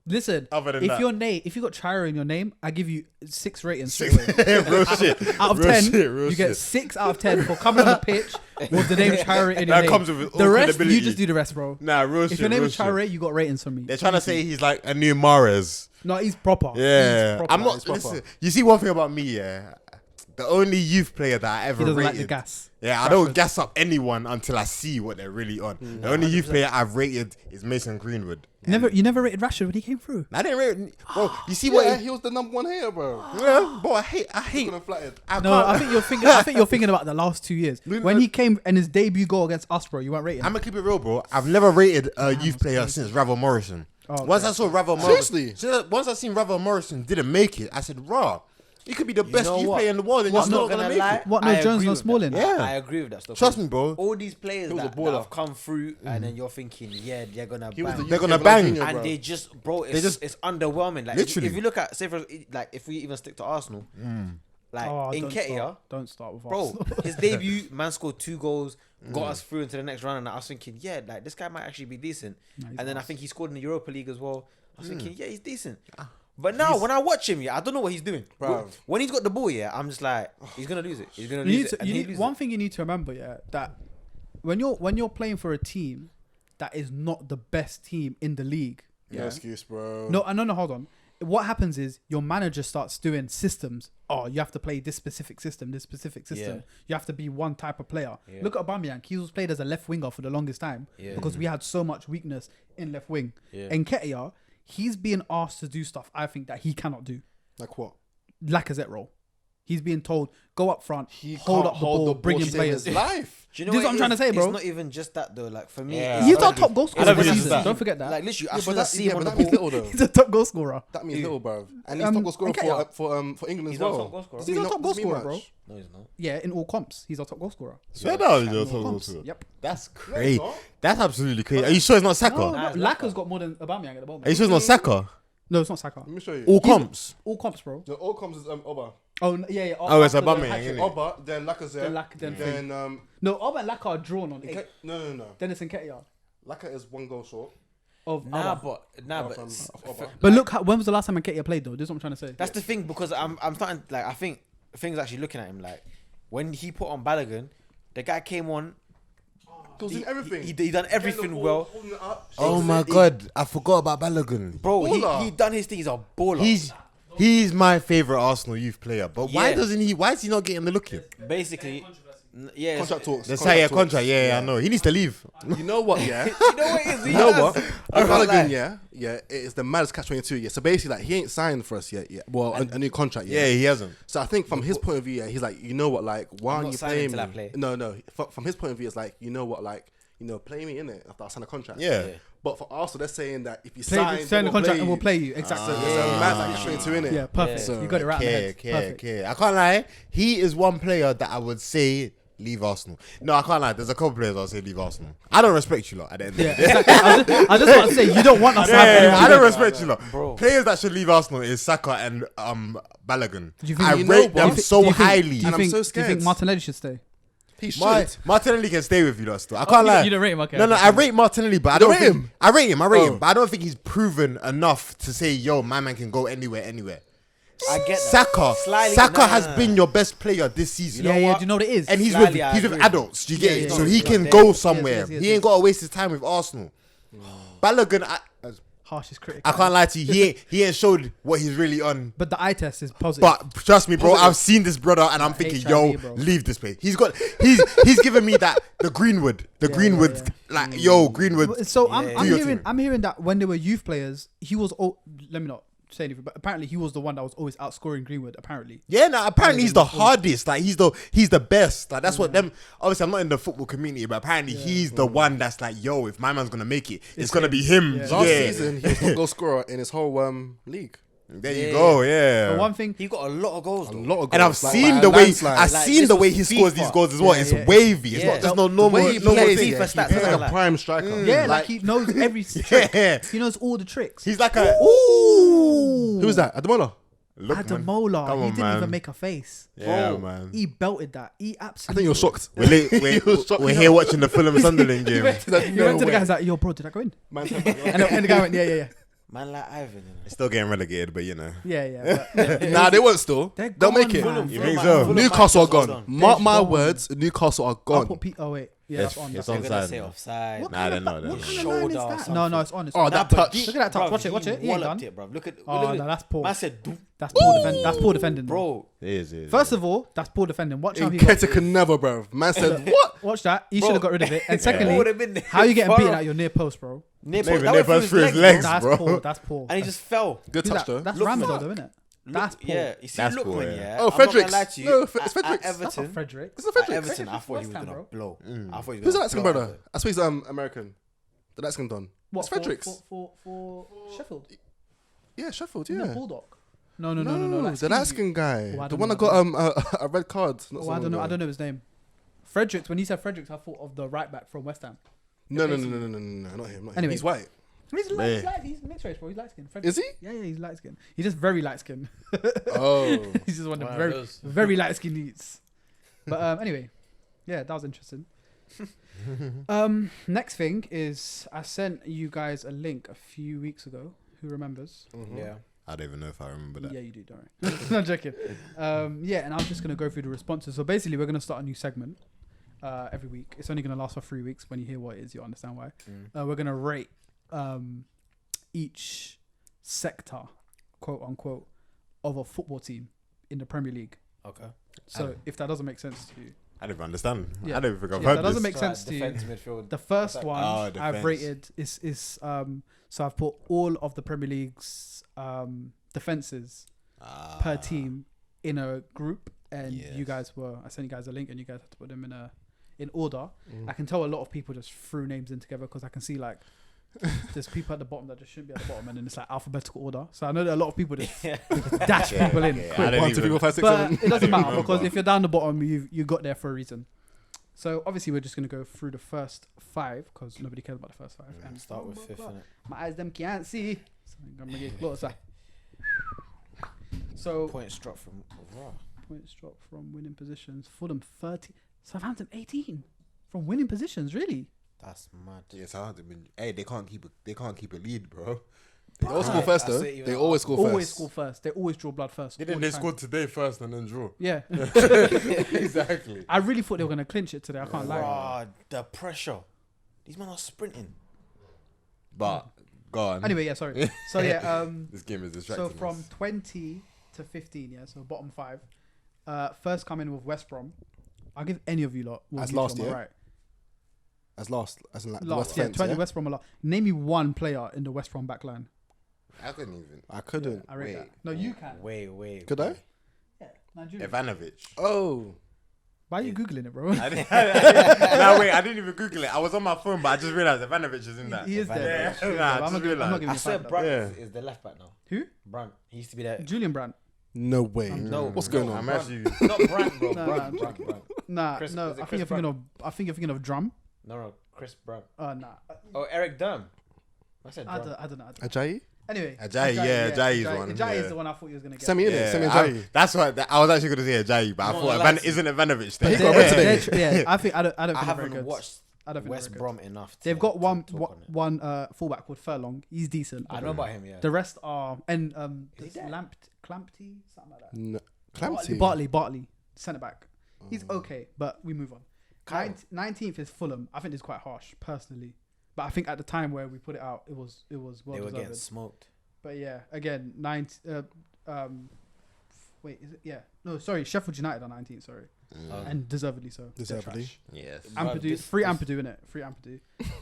Listen, Other than if that. if you got Traore in your name, I give you 6 ratings. straight away. Real shit. Out of Real 10, shit, real you get shit. 6 out of 10 for coming on the pitch with the name Traore in your That name. comes with the all rest, you credibility. just do the rest, bro. Nah, real shit. If your name real is shit. Traore, you got ratings from me. They're trying to say he's like a new Mahrez. No, he's proper. Yeah, He's proper. I'm not. He's proper. Listen, you see one thing about me, yeah. The only youth player that I ever He doesn't rated. like the gas. Yeah, I don't gas up anyone until I see what they're really on. The only youth player I've rated is Mason Greenwood. You never rated Rashford when he came through. I didn't rate, bro. You see what? Yeah, he was the #1 hater, bro. Yeah, bro, I hate. Could have flattered. No, I think you're thinking about the last 2 years. When he came and his debut goal against us, bro, you weren't rating. I'm gonna keep it real, bro. I've never rated a youth player since Ravel Morrison. Oh, okay. Once I saw Ravel Morrison, Seriously? once I seen Ravel Morrison didn't make it, I said, "Raw, he could be the best know youth what? player in the world, and you're I'm still not not gonna gonna make lie. it." What, no I Jones, agree no with that. Smalling? Yeah. I agree with that stuff. Trust me, bro. All these players was a that baller. have come through, and then you're thinking, yeah, they're gonna He was the bang. They're gonna UK bang. Ronaldinho, And bro. they just, bro, it's underwhelming. Like, Literally. if you look at, say, for like, if we even stick to Arsenal, like Oh, in Ketia, don't start with bro, Arsenal. his debut, man scored 2 goals, got us through into the next round, and I was thinking, yeah, like this guy might actually be decent. No, he's And then I nice. think he scored in the Europa League as well. I was thinking, yeah, he's decent. But now, when I watch him, yeah, I don't know what he's doing. Bro. When he's got the ball, yeah, I'm just like, he's gonna lose it. He's gonna You need lose it. to, you need, one thing you need to remember, yeah, that when you're playing for a team that is not the best team in the league, No yeah. excuse, bro. No, hold on. What happens is your manager starts doing systems. Oh, you have to play this specific system, this specific system. Yeah. You have to be one type of player. Yeah. Look at Aubameyang. He was played as a left winger for the longest time Yeah. because we had so much weakness in left wing. Yeah. And Ketia, he's being asked to do stuff I think that he cannot do. Like what? Lacazette role. He's being told, go up front, He hold can't up the ball, bring in to save players. his life. Do you know This is what I'm trying to say, bro. It's not even just that though. Like for me, Yeah. it's He's like- our top goal scorer I don't this think it's season. that. Don't forget that. Like literally, Yeah, as soon as I see him on but the that means ball, little though. He's a top goal scorer. That means little, bro. And he's top goal scorer Nketiah. for England he's as our well. top goal scorer. Doesn't He's mean our top not- goal doesn't mean scorer, bro. much. No, he's not. Yeah, in all comps, he's our top goal scorer. Swear down, In you're all top goal comps. scorer. Yep. That's No, crazy. it's not. That's absolutely crazy. Are you sure it's not Saka? No, Nah, it's Laka's got more than Aubameyang at the moment. Are you sure it's not Saka? No, it's not Saka. Let me show you. All comps. All comps, bro. The all comes is Oba. Oh, yeah. Oh, it's after the Aubameyang, hat-trick. innit? Oba, then Then Lacazette, Laka, then then No, Oba and Laka are drawn on 8. no. Dennis and Nketiah. Laka is 1 goal short. Of Nah, Oba. but From Oba. But look, when was the last time Nketiah played though? This is what I'm trying to say. that's the thing because I'm starting like I think things actually looking at him like when he put on Balogun, the guy came on. Does everything. He done everything well, Holding it up. Oh my god, I forgot about Balogun. bro. Baller. He done his thing. He's a baller. He's my favorite Arsenal youth player, but why Yeah. doesn't he? Why is he not getting the look in? basically, yeah. it's- Contract talks. The contract contract, talks. yeah, I know. He needs to leave. You know what? Yeah. You know what it is? You know what? can't lie. Balogun, yeah, it's the maddest catch-22. Yeah, so basically, like he ain't signed for us yet. Well, a new contract. Yeah, he hasn't. So I think from his point of view, yeah, he's like, you know what, like, why I'm aren't not you signing playing till I me? play. No. From his point of view, it's like, you know what, like, play me in it after I sign a contract. Yeah. But for Arsenal, they're saying that if you Sign sign the contract and we'll play you. Exactly. So there's a mad catch-22 in it. Yeah, perfect. So- You got it right. in the head. Perfect. I can't lie. He is one player that I would say leave Arsenal. No, I can't lie. There's a couple players I'll say leave Arsenal. I don't respect you lot at the end of the Yeah, day. exactly. I just want to say you don't want us to have Yeah, anyone I don't to- respect you lot. Bro. Players that should leave Arsenal is Saka and Balogun. Do you think- I you know rate what? them Do you so Do you think- highly. Do you And I'm think, so do you scared. think Martinelli should stay? He should. Martinelli can stay with you lot still. I can't lie. You don't rate him, okay? No, I rate Martinelli, but I don't don't rate think him? I rate him. Oh. But I don't think he's proven enough to say, "Yo, my man can go anywhere." I get that. Saka Slightly, Saka nah. has been your best player this season. Yeah, know yeah. what? Do you know what it is? And he's Slightly, I with agree. adults. Do you get Yeah, it? yeah, So yeah. he He's can not go there. somewhere. Yes, yes, He yes. ain't got to waste his time with Arsenal. Balogun, Harshest critic. I can't lie to you. He ain't showed what he's really on. But the eye test is positive. But trust me, bro, Positive. I've seen this brother, and I'm thinking, HIV, yo, bro. leave this place. He's given me that the Greenwood, like yo, Greenwood. So Yeah, I'm do your hearing thing. I'm hearing that when they were youth players, he was. Let me not say anything, but apparently he was the one that was always outscoring Greenwood. Apparently, Yeah, no, apparently he's the hardest. Like he's the best. Like that's what them. Obviously, I'm not in the football community, but apparently he's the one that's like, yo, if my man's gonna make it, it's gonna be him. Yeah. Last Yeah. season, he was the goal scorer in his whole league. There you Yeah. go. Yeah. but one thing. He got a lot of goals. A Though. lot of goals. And I've like, seen by the a way landslide. I've Like, seen this the way was he scores FIFA. these goals as well. Yeah, It's yeah. wavy. It's Yeah. not just no The normal. way he normal plays, thing. FIFA he's stats, like a like- prime striker. Yeah, like he knows every trick. Yeah. He knows all the tricks. He's like a Ooh, Who's that? Ademola? look, man. Ademola. Come He on, didn't man. even make a face. Yeah, Bro. man. He belted that. He I absolutely. think you're shocked. We're here watching the Fulham Sunderland game. He went to the guy. He's like, "Yo, bro, did I go in?" Man, And the guy went, "Yeah." Man like Ivan. You know. Still getting relegated, but you know. Yeah. nah, they won't still. They're They'll gone, make it. man. You think so? Newcastle are Fulham gone. man, Mark my gone. words, Newcastle are I'll gone. put oh wait, yeah, Yes, that's on. yes, That's on. on. They're gonna Onside. say offside. What Nah, kind they're of not, what they're kind of not. line is Shoulder or that? something. No, it's on. It's Oh, on. that but touch. he- Look at that touch. bruv, Watch it. He ain't walloped done. it, bro. Look at. Oh look no, at that's poor. Man said, "Doom." That's poor defending. That's poor defending, Bro, It is. First of all, that's poor defending. Watch how he got. Nketiah can never, bro. Man said, what? Watch that. He Bro. should have got rid of it. And Ball secondly, would've been there. how you getting Far beaten off. at your near post, bro? Near Maybe post. That near went post through his bro. legs. That's bro. poor. That's poor. And he just fell. Good Who's touch, that? though. That's Look, Ramsdale, look. though, isn't it? Look, That's poor. yeah. You see That's Lookman, poor, yeah. yeah. Oh, I'm not gonna Fredericks. lie to you. No, it's At Fredericks. That's Everton. not Frederick. It's not At Fredericks. Everton, I thought he was West Ham, gonna bro. blow. I thought he was Who's the gonna Latin blow brother? Everton. I suppose he's American. The Latin done. What It's Fredericks. for Sheffield? Yeah, Sheffield, No, yeah. Bulldog. No. Like the skinny light dude. skin guy. Oh, I The don't one know. that got a red card. not so Oh, I long don't know. ago. I don't know his name. Fredericks. When he said Fredericks, I thought of the right back from West Ham. No, not him. Not him. Anyway. He's white. He's light- light. He's mixed race, bro. He's light skinned. Is he? Yeah, he's light skinned. He's just very light skinned. Oh. He's just one of One of very, those. very light skinned youths. But anyway, yeah, that was interesting. Next thing is I sent you guys a link a few weeks ago. Who remembers? Yeah. I don't even know if I remember that. Yeah, you do, don't worry. Not joking. Yeah, and I'm just going to go through the responses. So basically, we're going to start a new segment every week. It's only going to last for 3 weeks. When you hear what it is, you'll understand why. We're going to rate each sector, quote unquote, of a football team in the Premier League. Okay. So if that doesn't make sense to you, I don't even understand. Yeah. I don't think I've Yeah, heard that doesn't this. make sense to you. Defense, midfield. The first Like- one Oh, I've defense. rated is so I've put all of the Premier League's defenses per team in a group, and Yes. I sent you guys a link, and you guys had to put them in order. I can tell a lot of people just threw names in together because I can see like there's people at the bottom that just shouldn't be at the bottom, and then it's like alphabetical order. So I know that a lot of people just dash people in. I quick. don't 1, 2, 3, 4, 5, 6, But 7. it doesn't matter remember. because if you're down the bottom, you got there for a reason. So obviously we're just gonna go through the first 5 because nobody cares about the first 5. And Start with fifth, innit? my eyes them can't see. So I'm gonna get closer. So Points dropped from Raw. points drop from winning positions. Fulham 30, Southampton 18 from winning positions. Really? That's mad. Yeah, Southampton. Hey, they can't keep a lead, bro. They always score first, though. That's it, They even always score first. Always score first. They always draw blood first. Didn't all they the time. score today first and then draw? Yeah. Exactly. I really thought they were gonna clinch it today. I can't lie. Raw, the pressure. These men are sprinting. But go on. Anyway, yeah, sorry. So yeah, This game is distracting. so from us. 20 to 15, yeah, so bottom 5. First come in with West Brom. I'll give any of you lot. one As each last, on my yeah? right. As last, as in like the Last, West yeah, fence, 20 yeah? West Brom a lot. Name me one player in the West Brom back line. I couldn't even. I couldn't. I rate Wait. that. No, you can. Wait. Could I? Yeah, Nigeria. Ivanovic. Oh. Why are you Googling it, bro? No, wait, I didn't even Google it. I was on my phone, but I just realized Ivanovic is in that. He is there. Yeah. bro. Nah, I'm just not giving realised. you I five said though. Brandt Yeah. is the left back now. Who? Brandt. He used to be there. Julian Brandt. No way. No. What's going I'm on? actually. Not Brandt, bro. No, Brandt. no, Brandt. Nah, Chris- no. is it I Chris think you're thinking of Drum. No, Chris Brandt. Nah. Oh, Eric Durm. I said I Drum. don't know. Ajayi? Anyway, Ajayi, yeah, Ajayi's one, Ajayi yeah. is the one I thought you was gonna get. Send me in it. Send me Ajayi. That's what I was actually going to say Ajayi, but I Not thought gonna lie. isn't Ivanovic But he there? got rid today. Yeah, I think I don't I think they're very haven't good. watched I don't think West they're very Brom good. enough. They've to got one talk on it. one fullback called Furlong. He's decent. I know about him. Yeah. The rest are and Is he there's dead? Clampty, something like that. No. Clampty. Bartley, centre back. He's okay, but we move on. Kyle. 19th is Fulham. I think it's quite harsh, personally. But I think at the time where we put it out, it was well They were getting deserved. smoked. But yeah, again, wait, is it? Yeah, no, sorry, Sheffield United are 19th. Sorry, and deservedly so. They're Deservedly. trash. Yes. Bruv, Ampadu, this- free this- Ampadu in it. Free Ampadu.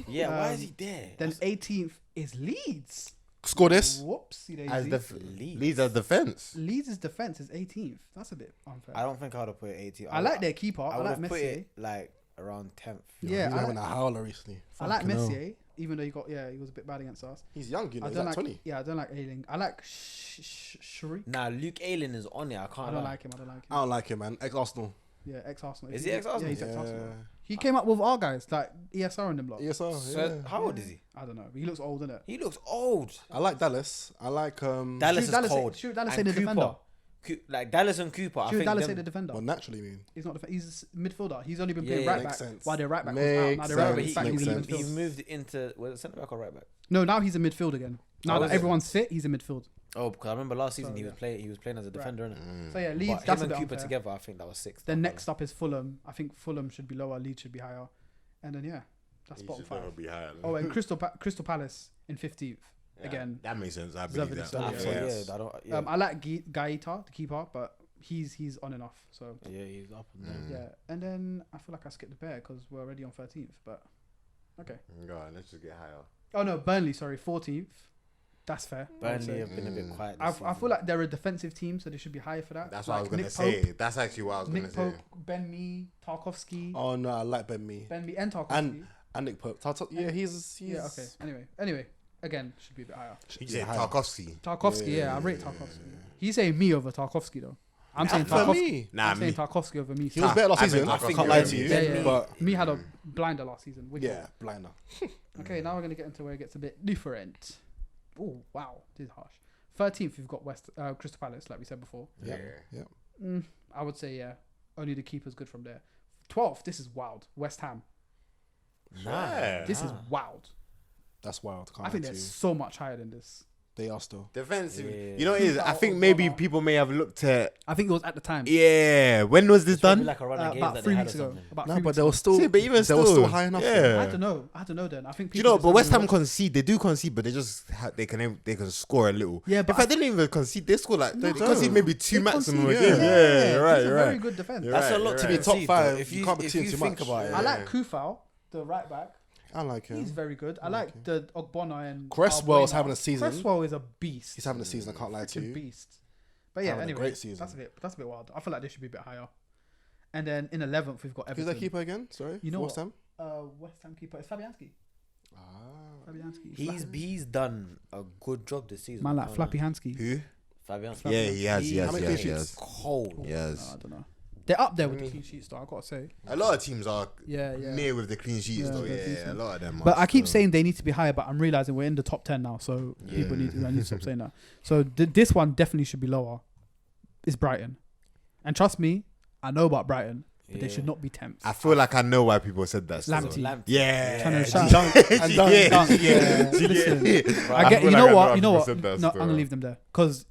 Yeah, why is Um, he there? Then 18th is Leeds. Score this. Whoopsie As daisy. Leeds as defense. Leeds' defense is 18th. That's a bit unfair. I don't think I would have put it 18. I like their keeper. I would like have put Messier. it like around 10th. Yeah, He's I having like, a howler recently. I like Fucking hell. Messier, even though he was a bit bad against us. He's young, you know. I He's don't like like 20. Yeah, I don't like Ailing. I like Shariq. Nah, Luke Ayling is on it. I can't I don't lie. like him. I don't like him, man. Ex-Arsenal. Yeah, ex-Arsenal. Is he ex-Arsenal? Yeah, he's Yeah. ex-Arsenal. He came up with our guys, like ESR and them lot. ESR, So, yeah. how old is he? I don't know. He looks old, innit? He looks old. I like Dallas. I like Dallas Shoot, is cold. Shoot, Dallas And say the Cooper. defender. Like Dallas and Cooper. I Shoot, think Dallas them- say the defender. what naturally mean. He's not. He's a midfielder. He's only been Yeah, playing yeah, right makes back. sense. While their right back was out. Now Makes their No, right but back he, is back. makes He's in sense. he midfield. moved into was it centre back or right back? No, now he's in midfield again. Now Oh, that is it? everyone's fit, he's in midfield. Oh, because I remember last season So, he yeah. was playing as a defender, innit? So yeah, Leeds. But That's him a bit and Cooper unfair. together, I think that was 6th. Then next up is Fulham. I think Fulham should be lower. Leeds should be higher. And then yeah, that's bottom 5. Be higher. Oh, and Crystal Palace in 15th again. That makes sense. I believe Deservedly that. so, yeah. Yeah, I don't. Yeah, I like Gaeta, the keeper, but he's on and off. So yeah, he's up and down. yeah, and then I feel like I skipped the Bear because we're already on 13th. But okay. Go on, let's just get higher. Oh no, Burnley. Sorry, 14th. That's fair. I would Burnley say. have been a bit quiet. I This feel season. like they're a defensive team, so they should be higher for that. That's what I was Like gonna say. That's actually what I was gonna Nick say. Pope, Ben Mee, Tarkovsky, Oh no, I like Ben Mee Ben Mee, and Tarkovsky. and Nick Pope. Yeah, he's yeah, okay. Anyway, again, should be a bit higher. He said higher. Tarkovsky. Tarkovsky, yeah, I rate Tarkovsky. He's saying me over Tarkovsky though. I'm saying For Tarkovsky. me, Nah, I'm saying me. Tarkovsky over me. he was better last I season. think- I I think can't you're lie right. to you. Yeah, yeah, yeah. But Me had a blinder last season. Wicked. yeah, blinder. Okay, now we're gonna get into where it gets a bit different. Oh wow, this is harsh. 13th, we've got Crystal Palace, like we said before. Yeah. I would say yeah, only the keeper's good from there. 12th, this is wild. West Ham. Nah. This is wild. That's wild. Can't I think lie they're to you. so much higher than this. They are still. Defensive. Yeah. You know what it is? I Cooper think or maybe Bonner. people may have looked at. I think it was at the time. Yeah. When was this It's probably done? like a run of games About that 3 they had weeks or ago. something. About No, 3 but weeks they ago. were still. See, but even they were still. still high enough. Yeah. I had to know then. I think Do you people know? just But West Ham haven't concede. They do concede, but they just they can score a little. Yeah, but if I didn't even concede, they score like they don't. concede maybe 2 They maximum a concede- game. Yeah, you're right. It's a You're very right. good defense. You're That's right, a lot you're to right. be Top concede, five, though. If you you can't be if conceding you too think much. about it, I like Kufal, the right back. I like him. He's very good. I like the Ogbonna and Cresswell's Albuena. having a season. Cresswell is a beast. He's having a season. I can't lie to Freaking you. beast. But yeah, Having a anyway, great season. that's a bit wild. I feel like they should be a bit higher. And then in 11th we've got Who's Everton. their keeper again? Sorry. You know West what? Ham? West Ham keeper is Fabianski. Fabianski. He's done a good job this season. Man like Flappy Hansky. Who? Fabian. Yeah, he has. He- How many clean He sheets? has. Cold. Yes. I don't know. They're up there with the clean sheets, though. I gotta say. A lot of teams are Yeah, yeah. near with the clean sheets, Yeah, though. they're Yeah, decent. a lot of them. But are I keep still- saying they need to be higher, but I'm realizing we're in the top 10 now, so Yeah. people I need to stop saying that. So this one definitely should be lower. It's Brighton, and trust me, I know about Brighton, but they Yeah. should not be 10th. I feel like I know why people said that. still. Lamptey. Yeah. Trying to shout. Dunk and dunk. Yeah. dunk. Yeah, listen. I I get. feel You like know I know what? how You know people what? said that No, I'm still. gonna leave them there because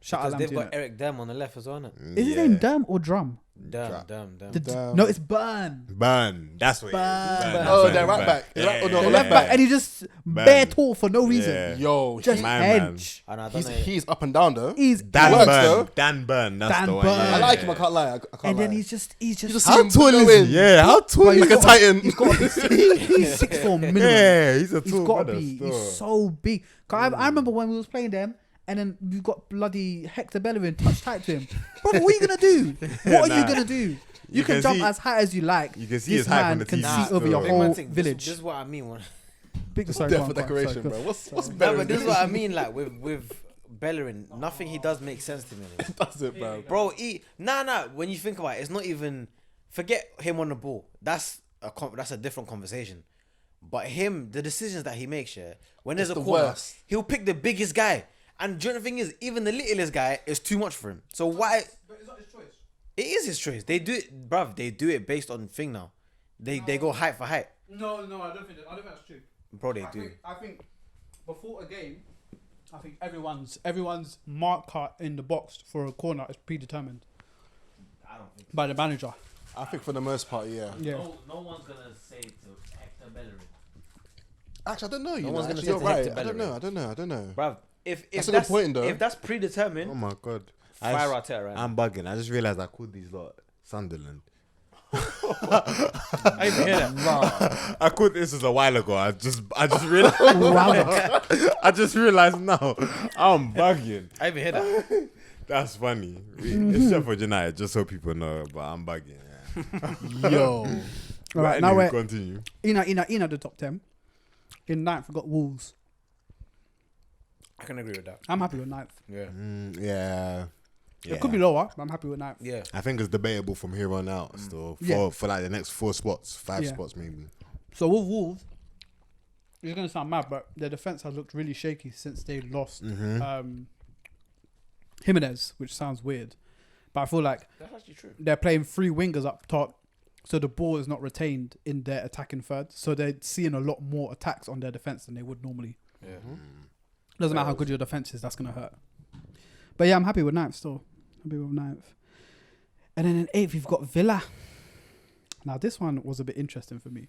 shout Because out they've Lamptey. got innit? Eric Dam on the left as well, innit? Is his name Dam or Drum? Damn. Damn. No, it's Burn. Burn. That's what it is. Burn. Burn. Oh, Burn. they're right Burn. back. Is that- or no, The left left back, and he just Burn. bare tall for no reason. Yeah. Yo, Just My man. edge. And I don't know. he's up and down though. He's Dan Works, Burn. though. Dan Burn. That's Dan the one. Burn. Yeah. I like him. I can't lie. I can't and then lie. he's just just How him tall go is in. he? Yeah, how tall But is Like he? a titan. He's got he's 6'4" minimum. Yeah, he's a He's tall got to brother be. still. He's so big. 'Cause I remember when we was playing them, and then we've got bloody Hector Bellerin touch tight to him. Brother, what are you gonna do? What are you Nah. gonna do? You You can can jump see- as high as you like. you can see This his height man on the can TV see still. over your Big whole man thing, village. This is what I mean. Big, sorry, Death go for on, go on, decoration, sorry, bro. go on. What's No, better? but this is what I mean. Like with Bellerin, nothing he does makes sense to me. Does it, bro? Bro, nah. When you think about it, it's not even. Forget him on the ball. That's a different conversation. But him, the decisions that he makes, yeah. When there's It's a the corner, worst. he'll pick the biggest guy. And the thing is, even the littlest guy is too much for him. So why? But it's not his choice. It is his choice. They do it, bruv. They do it based on thing now. They go height for height, No, I don't think that's true. bro. They do. I think before a game, I think everyone's marker in the box for a corner is predetermined I don't think. by the manager. I think for the most part, yeah. Yeah. No one's gonna say to Hector Bellerin, Actually, I don't know. You know, one's gonna actually, say you're to right. Hector I don't know. Bellerin. I don't know. bruv. If That's a good point, though. If that's predetermined, Oh my god. fire Arteta, right? I'm bugging. I just realized I called these lot Sunderland. I didn't hear that. I called this a while ago. I just realized. I just realized now. I'm bugging. I didn't hear that. That's funny. It's Sheffield United, just so people know. But I'm bugging. Yeah. Yo, All right, But now anyway, we're continue. in at the top 10. In ninth, we've got Wolves. I can agree with that. I'm happy with ninth. Yeah. Yeah. It could be lower, but I'm happy with ninth. Yeah. I think it's debatable from here on out. Still, Yeah. for like the next 4 spots, 5 Yeah. spots maybe. So with Wolves, it's gonna sound mad, but their defense has looked really shaky since they lost Jimenez, which sounds weird, but I feel like That's actually true. they're playing 3 wingers up top, so the ball is not retained in their attacking third. So they're seeing a lot more attacks on their defense than they would normally. Yeah. Doesn't matter how good your defense is, that's gonna hurt. But yeah, I'm happy with ninth still. Happy with ninth. And then in eighth, you've got Villa. Now this one was a bit interesting for me.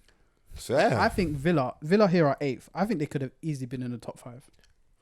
So yeah. I think Villa here are eighth. I think they could have easily been in the top 5.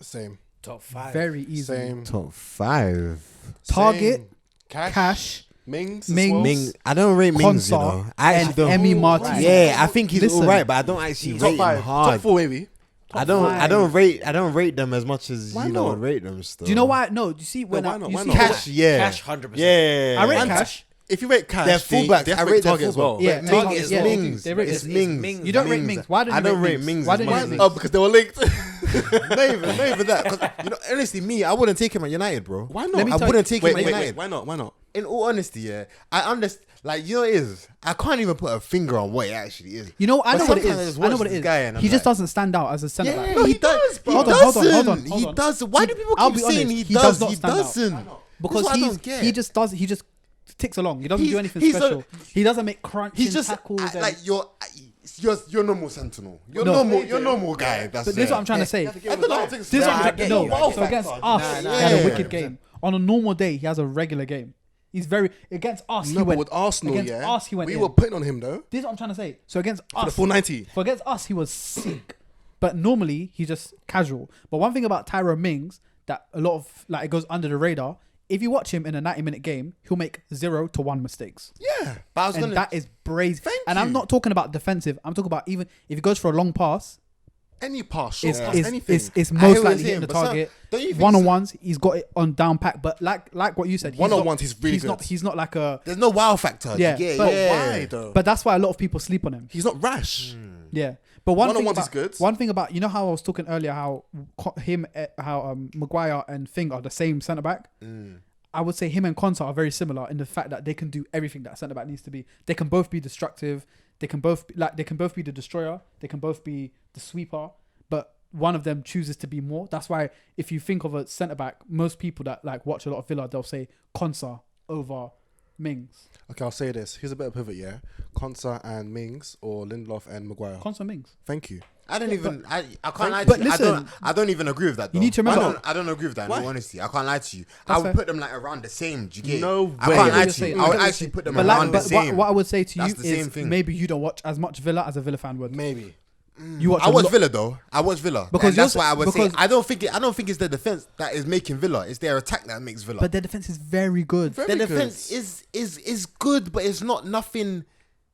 same, Top 5. Very easy. same. Top 5. Target, Same. Cash, Mings, Mings. as well. Ming, I don't rate Mings, you Konsa, know. I actually and don't. Emi Martinez. Yeah, I think he's Listen, alright, but I don't actually Top rate him 5, hard. top 4 maybe. I don't five. I don't rate them as much as Why you know not? rate them still. Do you know why? No, do you see when why I, not? you Why see not? Cash, yeah. Cash 100%. Yeah. I rate And Cash. If you rate Cash, They're fullbacks. they I have to rate their target as well. fullback. Yeah, But target, Mings is yeah, Mings. they rate It's it. Mings. Mings. You don't rate Mings. Mings. Why don't I you don't rate rate Mings? Mings Why as don't you much rate as- Mings? Oh, because they were linked. not even that. Because you know, honestly, me, I wouldn't take him at United, bro. Why Let not? me I tell wouldn't you- take him Wait, at United. why not? Why not? In all honesty, yeah, I understand. Like, you know what it is? I can't even put a finger on what it actually is. You know, I But know what it sometimes I is. just I know watch what it this is. guy and I'm He just like- doesn't stand out as a centre back. No, he does, bro. Hold on, He hold on, doesn't. hold on, hold He on. does. Why do people I'll keep be saying honest, he he does? does not He stand out. doesn't. Because That's what I don't get. he just ticks along. He doesn't do He's- anything he's a- special. He doesn't make crunching He's just tackles. and- like your normal sentinel. Your No. normal guy. That's but this is what I'm trying to say. I don't know. This is what I'm trying. No, Wild so against factor. us, Nah, he had a yeah. wicked game. On a normal day, he has a regular game. He's very against us. No, he but went with Arsenal, against yeah, us. He went. we in. were putting on him though This is what I'm trying to say. So against for the us, full 90. for against us, he was sick. But normally he's just casual. But one thing about Tyrone Mings that a lot of like it goes under the radar. If you watch him in a 90-minute game, he'll make 0 to 1 mistakes. Yeah, but I was And gonna. that is brazy. Thank And I'm you. not talking about defensive. I'm talking about even if he goes for a long pass, Any pass, short Is pass, is anything. is I hear most what likely you're hitting saying, the but some- target. don't you think One on ones, he's got it on down pat. But like what you said, One-on-ones, he's really good. He's not like a. There's no wow factor. Yeah, you get it? but Why though? But that's why a lot of people sleep on him. He's not rash. Yeah, but one thing One-on-ones about is good. one thing about how I was talking earlier, how Maguire and Thing are the same centre back. I would say him and Konsa are very similar in the fact that they can do everything that a centre back needs to be. They can both be destructive. They can both be the destroyer. They can both be the sweeper. But one of them chooses to be more. That's why if you think of a centre back, most people that like watch a lot of Villa, they'll say Konsa over Mings. Okay, I'll say this. Here's a better pivot, yeah. Konsa and Mings or Lindelof and Maguire. Konsa Mings. Thank you. I don't even. I can't lie to But you. listen, I don't even agree with that. Though. you need to remember- I don't agree with that. In Why? all honesty, I can't lie to you. That's I would fair. put them like around the same. Do you get? No it? I way. can't I get lie what to you're you. saying. I I would get what actually you're put them But around the but same. what I would say to That's you the same is thing. maybe you don't watch as much Villa as a Villa fan would. Maybe. You watch. I a watch lot- Villa though. I watch Villa Because and that's you're- why I would say because- I don't think it's their defense that is making Villa. It's their attack that makes Villa. But their defense is very good. Very their good. defense is good, but it's not nothing.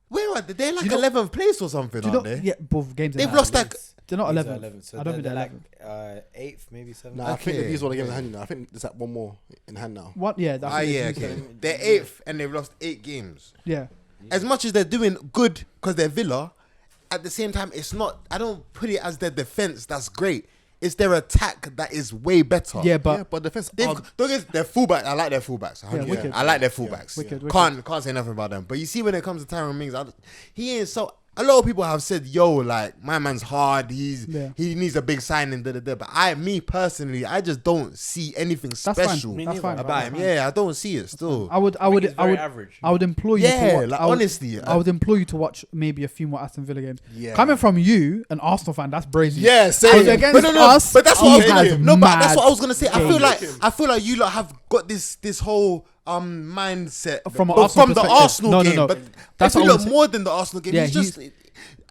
Where are they? They're like You know- 11th place or something, Do you know? aren't they? Yeah, both games. They've in lost hand. like They're not These are 11. 11. So I don't think they're like 11. 8th, maybe 7th. Nah, I think Okay. these all the games in hand now. I think there's that one more in hand now. What? Yeah. That's what yeah, they do. okay. They're 8th and they've lost 8 games. Yeah. As much as they're doing good because they're Villa, at the same time, it's not. I don't put it as their defense that's great. It's their attack that is way better. Yeah, but yeah, but defense. They've, don't get their fullback. I like their fullbacks. 100%. wicked. I like their fullbacks. Wicked, wicked. Can't say nothing about them. But you see, when it comes to Tyrone Mings, he ain't so. A lot of people have said, "Yo, like my man's hard. He needs a big signing." But me personally, I just don't see anything fine. special That's fine. about That's him. fine. Yeah, I don't see it still. I would average. I would implore you to Yeah, watch. like, I would, honestly, I would implore you to watch maybe a few more Aston Villa games. Yeah. Coming from you, an Arsenal fan, that's brazy. Yeah, Because same. against us, But that's he what has but that's what I was mad gonna say. I feel like you lot have got this whole mindset From an but Arsenal from the perspective. Arsenal No, game. no. But That's if you what I look was more than the Arsenal game, Yeah, he's just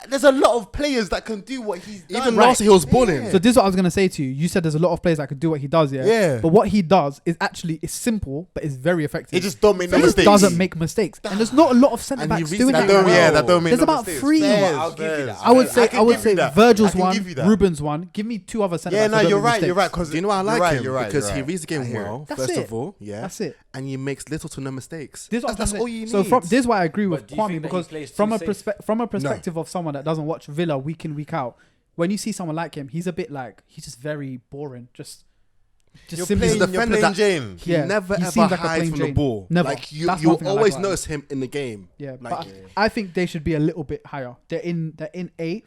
there's a lot of players that can do what he's done. Even last year he was balling. So this is what I was gonna say to you. You said there's a lot of players that could do what he does, yeah. Yeah. But what he does is actually it's simple, but it's very effective. He just don't make no He just mistakes. doesn't make mistakes, and there's not a lot of centre And backs he doing reads that. that right now. that don't make There's no about mistakes. 3. Fairs, I'll give you that. I would say can give you that. Virgil's I can one, give you that. Ruben's one. Give me 2 other centre Yeah, backs. no, that don't you're make right. You're mistakes. right. Because Do you know why I like him? Because he reads the game I hear it. well, That's first it. of all, yeah. That's it. And he makes little to no mistakes. This is what I'm That's saying. all you need. So this is why I agree with But do you Kwame, think that he because plays too from a safe? perspective of someone that doesn't watch Villa week in week out, when you see someone like him, he's a bit like he's just very boring. Just You're simply. playing, He's a you're defender playing that- Jane. He Yeah, never he ever seems like a hides plain from the Jane. ball. Never. Like That's you one thing I like always about him. notice him in the game. Yeah, Like, but I think they should be a little bit higher. They're in 8th.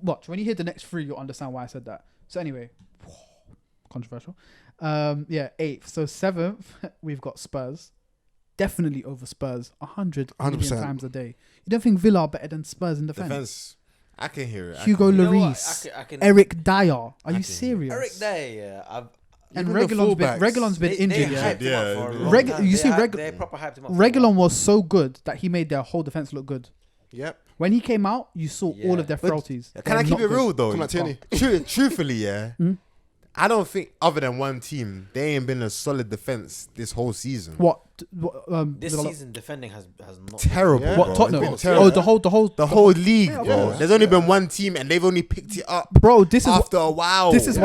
Watch when you hear the next 3, you'll understand why I said that. So anyway, controversial. Yeah, 8th. So 7th, we've got Spurs. Definitely over Spurs, 100 million 100%. times a day. You don't think Villa are better than Spurs in defense? Defense. I can hear it. Hugo You know what? Lloris, I can Eric Dyer. Are I you can- serious? Eric there, yeah. And Even the Reguilon's fullbacks. been injured. They Yeah, hyped him up for a long Reg- time. you see They proper hyped him up. for a while. Reguilon was so good that he made their whole defense look good. Yep. When he came out, you saw all Yeah. of their But frailties. Can They're I keep not it good. real though? Come on, Tierney. Truthfully, yeah. I don't think other than one team, they ain't been a solid defense this whole season. What? This season defending has not Terrible. Yeah. What bro. Tottenham? It's been Oh, terrible. the The whole league, Yeah, bro. yeah. There's only been one team, and they've only picked it up bro. This is after a while. this is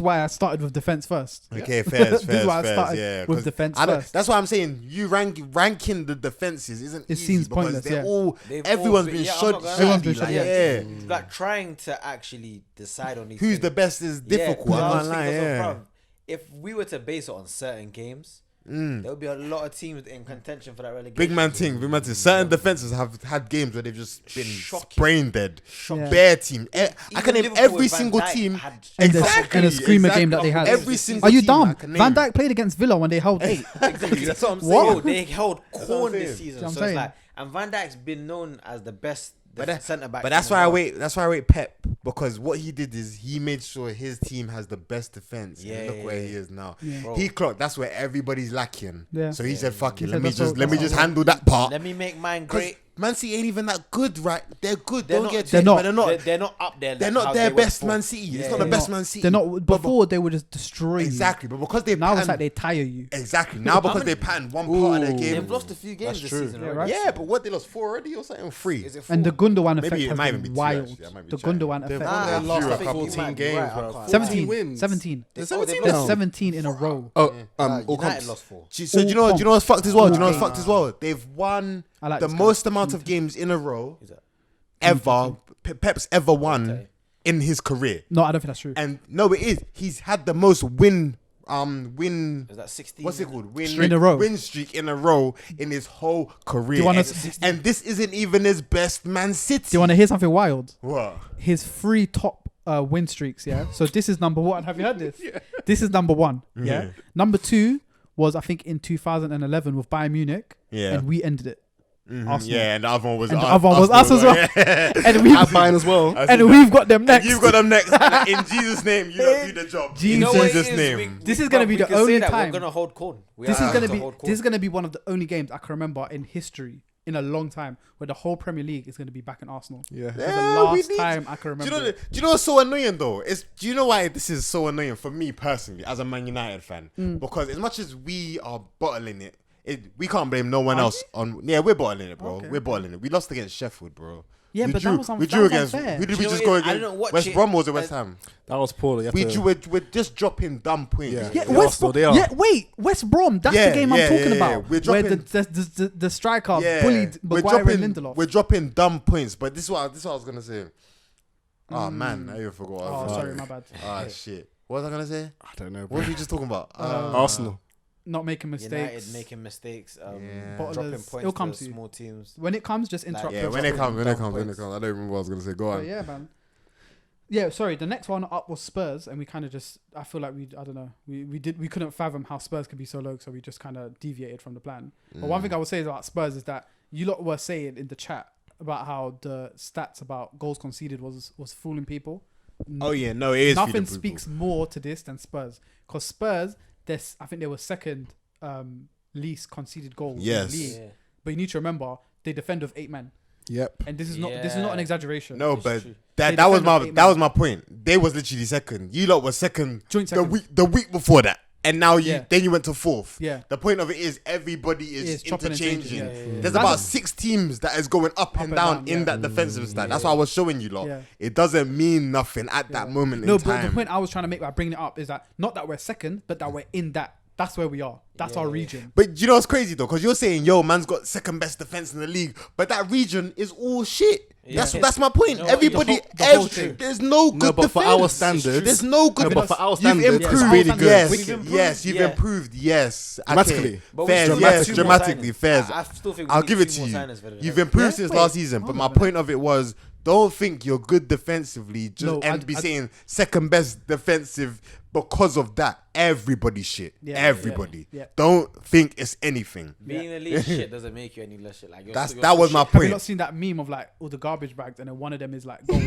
why I started with defense first. Okay, fairs, This is why I fairs, started yeah. with 'cause defense I don't- first. That's why I'm saying you ranking the defenses isn't It easy seems because pointless, they're yeah. all They've everyone's all been yeah, I'm shot. not gonna Everyone's lie. been shot, yeah. Like trying to actually decide on these. Who's things. the best is difficult. Yeah, 'cause I I was can't lie. thinking to Yeah. myself, bruv, if we were to base it on certain games, there would be a lot of teams in contention for that relegation. Big man thing. Certain defenses have had games where they've just been Shocking. brain dead. Shocking. Bare team. I Even can name Liverpool every with Van single Dijk team. had And the- Exactly. and the screamer game that they had. Every single Are you team dumb? I can Van name. Dijk played against Villa when they held 8. Exactly. That's what I'm saying. What? They held what corn I'm this saying. season. I'm So saying. it's like, and Van Dijk's been known as the best centre back. But that's why I wait. That's why I rate Pep, because what he did is he made sure his team has the best defense. Yeah, and look yeah, where yeah. he is now. Yeah. Bro. He clocked. That's where everybody's lacking. Yeah. So he said, "Fuck He it. said Let me that's just all- let me that's just all. handle that part." Let me make mine great. Man City ain't even that good, right? They're good. They're Don't not- get they're twisted, not. but they're not. They're not up there. They're like not how their they were best before. Man City. It's Yeah, not the yeah. best Man City. They're not. Before they were just destroying Exactly, but because they you. Now it's like patterned- they tire you. exactly now because they patterned one part of their game. They've lost a few games That's this true. season. Yeah, already. right. Yeah, but what they lost 4 already or something? 3. Is it And the 4? Gundogan Maybe effect it has might even been be 2, wild. actually. I might be The chatting. Gundogan They've effect. won their I last think like you 14 might be games, right, I bro. can't- 17 wins. 17. They- They're 17 There's now. 17 in a row. Oh, Nah, all United comps. lost 4. So do you know what's fucked as well? Do you know what's fucked as well? They've won I like the this guy. most amount of games in a row Is that? ever. Pep's ever won Okay. in his career. No, I don't think that's true. And no, it is. He's had the most win. Is that 16? What's it called? Win Streak in a row. Win streak in a row in his whole career. Do you wanna- and this isn't even his best Man City. Do you want to hear something wild? What? His 3 top win streaks, yeah? So this is number 1. Have you heard this? This is number 1, yeah? Yeah. Number 2 was, I think, in 2011 with Bayern Munich. Yeah. And we ended it. Arsenal. Yeah, and the other one was And the other one was us as well. Yeah. And we've, At mine as well. and we've got them next. You've got them next. And in Jesus' name, you don't do the job. Jesus. In You know what it Jesus' is? name. This is gonna be the we can say only that time. We're gonna hold corn. We This are is gonna to be hold corn. this is gonna be one of the only games I can remember in history in a long time where the whole Premier League is gonna be back in Arsenal. Yeah. It's Yeah, the we last need- time I can Do you remember. know? Do you know what's so annoying though? Do you know why this is so annoying for me personally as a Man United fan? Because as much as we are bottling it, we can't blame no one else on. Yeah, we're bottling it, bro. Okay. We're bottling it. We lost against Sheffield, bro. Yeah, we but drew, that was we drew against. unfair. Who did Do we you know just what go it is? I against? didn't watch West it. Brom or was it West Ham? That was poor. You have We to- drew. We're just dropping dumb points. Yeah. Yeah, They West are, so Brom. they are. Yeah, wait, West Brom. That's Yeah, the game I'm yeah, talking yeah, yeah. about. We're Where dropping- the striker Yeah, bullied we're Maguire dropping. and Lindelof. We're dropping dumb points, but this is what I was gonna say. Oh man, I even forgot. What I Oh, was sorry, saying. my bad. Ah shit. What was I gonna say? I don't know. What were we just talking about? Arsenal. Not making mistakes. United making mistakes. Yeah. Bottlers. Dropping It'll points come to to you. small teams. When it comes, just interrupt. Yeah, us. when it comes. I Dumb don't points. remember what I was gonna say. Go But on. yeah, man. Yeah, sorry. The next one up was Spurs, and we kind of just. I feel like I don't know. We couldn't fathom how Spurs could be so low, so we just kind of deviated from the plan. But one thing I would say about Spurs is that you lot were saying in the chat about how the stats about goals conceded was fooling people. Oh yeah, no, it is. Nothing feeding people. speaks more to this than Spurs, because Spurs, I think they were second least conceded goals Yes. in the league. Yeah. But you need to remember they defend with 8 men, Yep. and this is not Yeah. an exaggeration. No, It's but true. They that was defended my eight that men. was my point. They was literally second. You lot were second Joint the second. week before that, and now Yeah. then you went to fourth. Yeah. The point of it is everybody is It's chopping and changing, interchanging. yeah, yeah. There's That's about a- 6 teams that is going up and down in yeah. that defensive stat. That's what I was showing you lot. Yeah. It doesn't mean nothing at that moment No, in but time. the point I was trying to make by bringing it up is that not that we're second, but that we're in that. That's where we are. That's our region. But you know what's crazy though? Because you're saying, yo, man's got second best defense in the league, but that region is all shit. Yeah. That's my point. You know what? Everybody, The whole thing. there's no good but for defense. our standards- there's no good. No, but for our You've standards, improved. it's really good. Yes, We've improved, yes, you've yeah. improved. Yes, Dramatically. Okay. But we Fairs, still yes, need 2 more dramatically, signings. fairs. I still think we I'll need give it 2 to more you. signings for the You've next- improved Yeah, since wait, last season, hold but on my a point of it was, don't think you're good defensively No, and be I- saying second best defensive because of that. Everybody shit. Yeah, Everybody. yeah. Don't think it's anything. Being in the league shit doesn't make you any less shit. Like That was my Have you point. not seen that meme of like all the garbage bags and then one of them is like gold?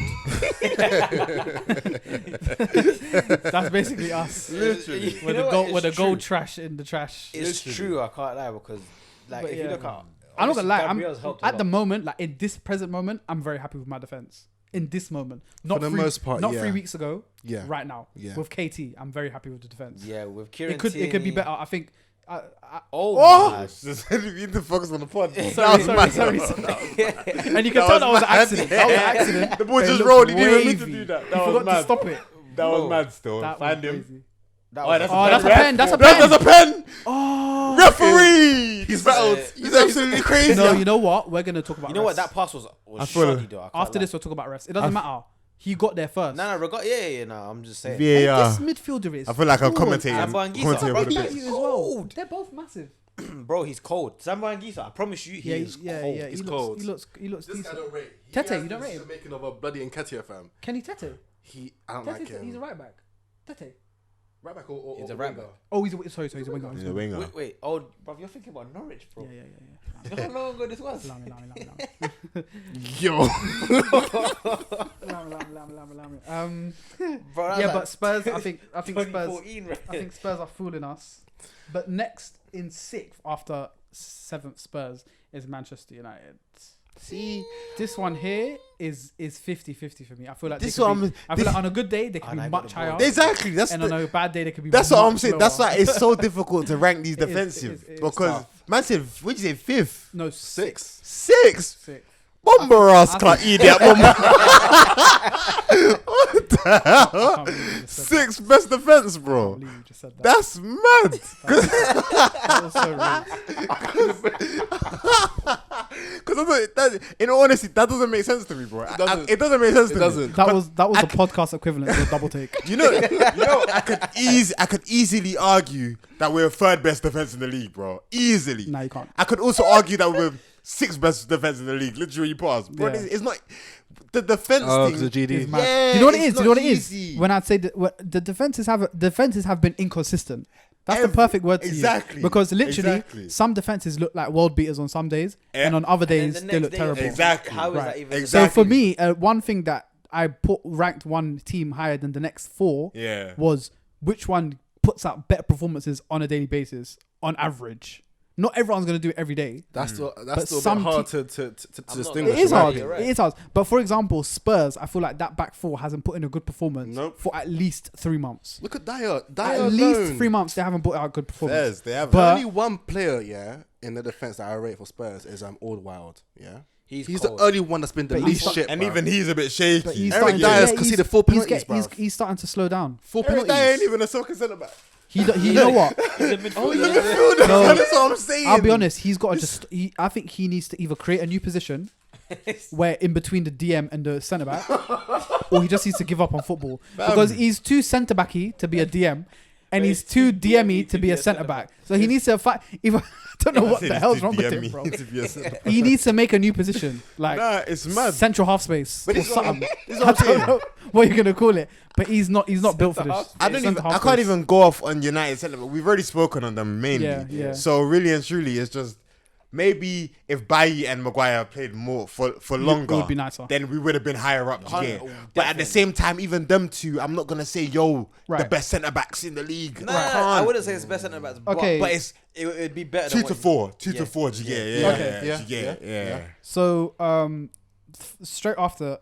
That's basically us. Literally. With the gold trash in the trash. It's true. I can't lie because like But if yeah. you look at, I'm not gonna lie. Gabriel's helped a At the lot. moment, like in this present moment, I'm very happy with my defense. In this moment, not the three, most part, not yeah. 3 weeks ago. Yeah. Right now, Yeah. with KT, I'm very happy with the defense. Yeah, with Kieran It could be Tierney. better. I think. Oh, Oh, my. you need to focus on the pod. Sorry. And you can tell that was an accident. That was an accident. The ball But it just looked rolled. He didn't even mean to wavy. do that. He That was forgot to mad. stop it. That was Bro, mad still. That Find was him. crazy. That Oh, was that's Oh, that's a red. pen. That's a That's pen. a pen. Oh, Referee. He's rattled. He's absolutely crazy. no, you know what? We're gonna talk about. You know what? refs. That pass was I feel shoddy it. though. I can't After lie. this, we'll talk about refs. It doesn't matter. He got there first. No, regard. Yeah. No, I'm just saying. Hey, VAR. this midfielder is. I feel like I'm cool. commentating. Samba and Gisa, Commentating bro, for the he- bit. You as well. They're both massive. Bro, he's cold. Samba and Gisa, I promise you, he is cold. Yeah. He's He cold. looks This guy decent. don't rate. Tete, you don't rate him? Making of a bloody Nketiah fam. Kenny Tete. I don't like He's him. a right back. Tete. Right back or He's a or right winger? back. Oh, he's a winger. He's a winger. Wait. Oh, bro, you're thinking about Norwich, bro. Yeah. You know how long ago this was? Lamy. Yo. Bro, that Yeah, was but like Spurs. I think Spurs. 2014, right? I think Spurs are fooling us. But next in 6th after 7th Spurs is Manchester United. See, This one here is 50-50 for me. I feel like This they could one- be, I feel like on a good day they could And be I got much the ball. higher, exactly. That's and the, on a bad day they could be. That's what I'm much saying. That's lower. why it's so difficult to rank these It is, defensive it is because tough. man said, what'd you say, fifth, No, Six. sixth, six. bomber ass I can't think- eat that bomber. I can't believe you just said that. Sixth best defense, I can't bro. believe you just said that. That's mad. That was so rude. Because in all honesty, that doesn't make sense to me, bro. It doesn't make sense to It me. doesn't. That was the podcast equivalent to a double take. You know, I could easily argue that we're third best defense in the league, bro. Easily. No, you can't. I could also argue that we're sixth best defense in the league. Literally, pass, bro. Yeah. It's not the defense Oh, thing. because the GD. It's mad. Yeah, you know what it it's is? You not know what it is? easy. When I'd say that the defenses have been inconsistent. That's the perfect word to Exactly. use. Because literally, Exactly. some defenses look like world beaters on some days, Yeah. and on other And then days the they next look day, terrible. Exactly. How is Right. that even? Exactly. So for me, one thing that I ranked one team higher than the next four Yeah. was which one puts out better performances on a daily basis on average. Not everyone's going to do it every day. That's still But a bit some hard te- to I'm not distinguish. It is Right, hard. you're right. It is hard. But for example, Spurs, I feel like that back four hasn't put in a good performance Nope. for at least 3 months. Look at Dyer. At Dyer least alone. 3 months they haven't put out a good performance. Fairs, they have. But- Only one player, yeah, in the defense that I rate for Spurs is Wild. Yeah, He's the cold. only one that's been the But least he's- shit. and bruv. even he's a bit shaky. But he's Eric starting to, Dyer's yeah, conceded 4 he's penalties, bruv. he's starting to slow down. 4 Eric penalties. Dyer ain't even a soccer centre back. You know what? He's a midfielder. No. That's what I'm saying. I'll be honest. He's got to just. I think he needs to either create a new position where in between the DM and the centre back, or he just needs to give up on football because he's too centre backy to be a DM, and he's too DME to be a centre back. So he needs to fight. Either, I don't know what the hell's wrong with him, bro. He needs to make a new position, like Nah, it's mad. central half space But or this is what something. this is I what I'm don't saying. know what you're gonna call it, but he's not built for this. I don't even. Centre I half can't space. even go off on United centre back. We've already spoken on them mainly. Yeah. So really and truly, it's just maybe if Bailly and Maguire played more for longer, it would be nicer. then we would have been higher up. Hun- Yeah. But at the same time, even them two, I'm not gonna say the Right. best centre backs in the league. Nah, I I can't. wouldn't say it's best centre backs. Okay. but it'd be better. 2 than to what- 4, 2 Yeah. to 4. Do you get? Yeah. Yeah, Okay. yeah, do you get? Yeah. Yeah. So straight after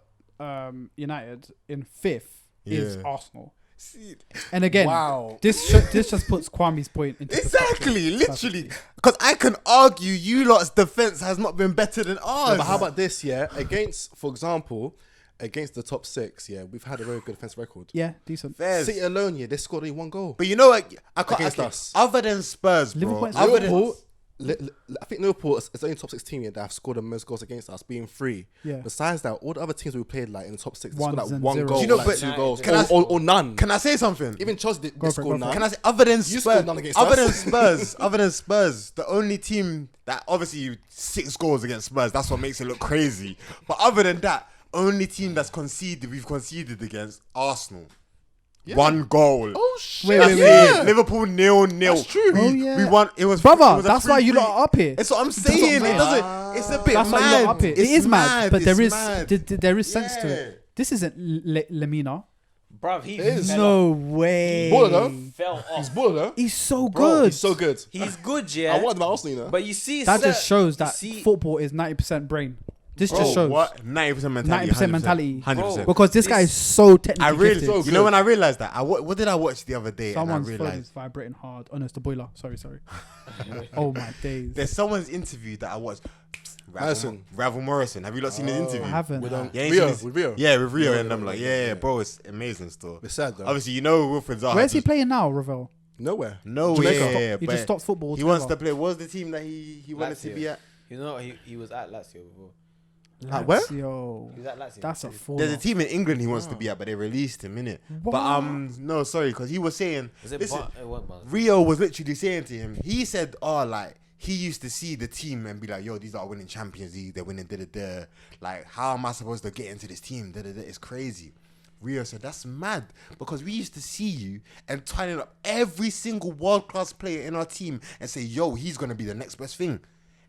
United in fifth is Yeah. Arsenal, See, and again, Wow. this just puts Kwame's point into exactly, perspective. literally. Because I can argue you lot's defense has not been better than ours. Yeah, but how about this? Yeah, against, for example, against the top 6, yeah, we've had a very good defensive record. Yeah, decent. Fairs. City alone, yeah, they scored only 1 goal. But you know what? I can't, Against okay, us. Other than Spurs, bro. Liverpool and Other than, Liverpool, I think Liverpool is the only top 6 team, yeah, that have scored the most goals against us, being 3. Yeah. Besides that, all the other teams we played like in the top 6, they Ones scored like and 1 zeros. goal, Do you know, like but 2 goals, can I- or none. can I say something? Even Chelsea did Go for it, score go for it. none. Can I say other than You Spurs? scored none against Other us. than Spurs, the only team that obviously 6 goals against Spurs. That's what makes it look crazy. But other than that, only team we've conceded against Arsenal. Yeah. 1 goal. Oh shit! Wait, That's wait, it. wait. Liverpool Liverpool 0-0. That's true. We, Oh, yeah. we won. It was it Brother, was a that's why you 3-3. lot are up here. It's what I'm what saying. I'm It saying. doesn't. It's a bit That's why you lot mad. are up here. It It's is mad, but It's there is mad. there is sense to Yeah. it. This isn't Lemina. Bruv, he is. fell No off. way. Baller though. Fell He's off. baller though. He's so Bro, good. he's so good. He's good, yeah. I wanted my Arsenal, you know. But you see, That just shows you that see- football is 90% brain. This Bro, just shows what 90% mentality. 90% mentality. 100%. because this guy is so technically I really, gifted. So you know, when I realized that, what did I watch the other day? Someone's and I phone is realized vibrating hard. Oh no, it's the boiler. Sorry. Oh my days. there's someone's interview that I watched. Madison. Ravel Morrison. Have you not seen his interview? I haven't. With Yeah, ain't Rio, seen his- with Rio. Yeah, with Rio, Yeah, and I'm yeah, like, yeah, yeah, bro, it's amazing still. It's sad though. Obviously, you know Wilfred Zaha. Where's he just- playing now, Ravel? Nowhere. No, Jamaica. yeah, He but just stopped football. he wants to altogether. play. What was the team that he wanted to Lazio. be at? You know, he was at Lazio before. At where? Lazio. He was at Lazio. That's a four. There's a team in England he wants to be at, but they released him, innit? But no, sorry, because he was saying, Was it listen, it wasn't Barnes. Rio was literally saying to him, he said, oh, like, he used to see the team and be like, yo, these are winning Champions League, they're winning da-da-da. Like, how am I supposed to get into this team? Da-da-da. It's crazy. Rio said, that's mad, because we used to see you and turning up every single world-class player in our team and say, yo, he's going to be the next best thing.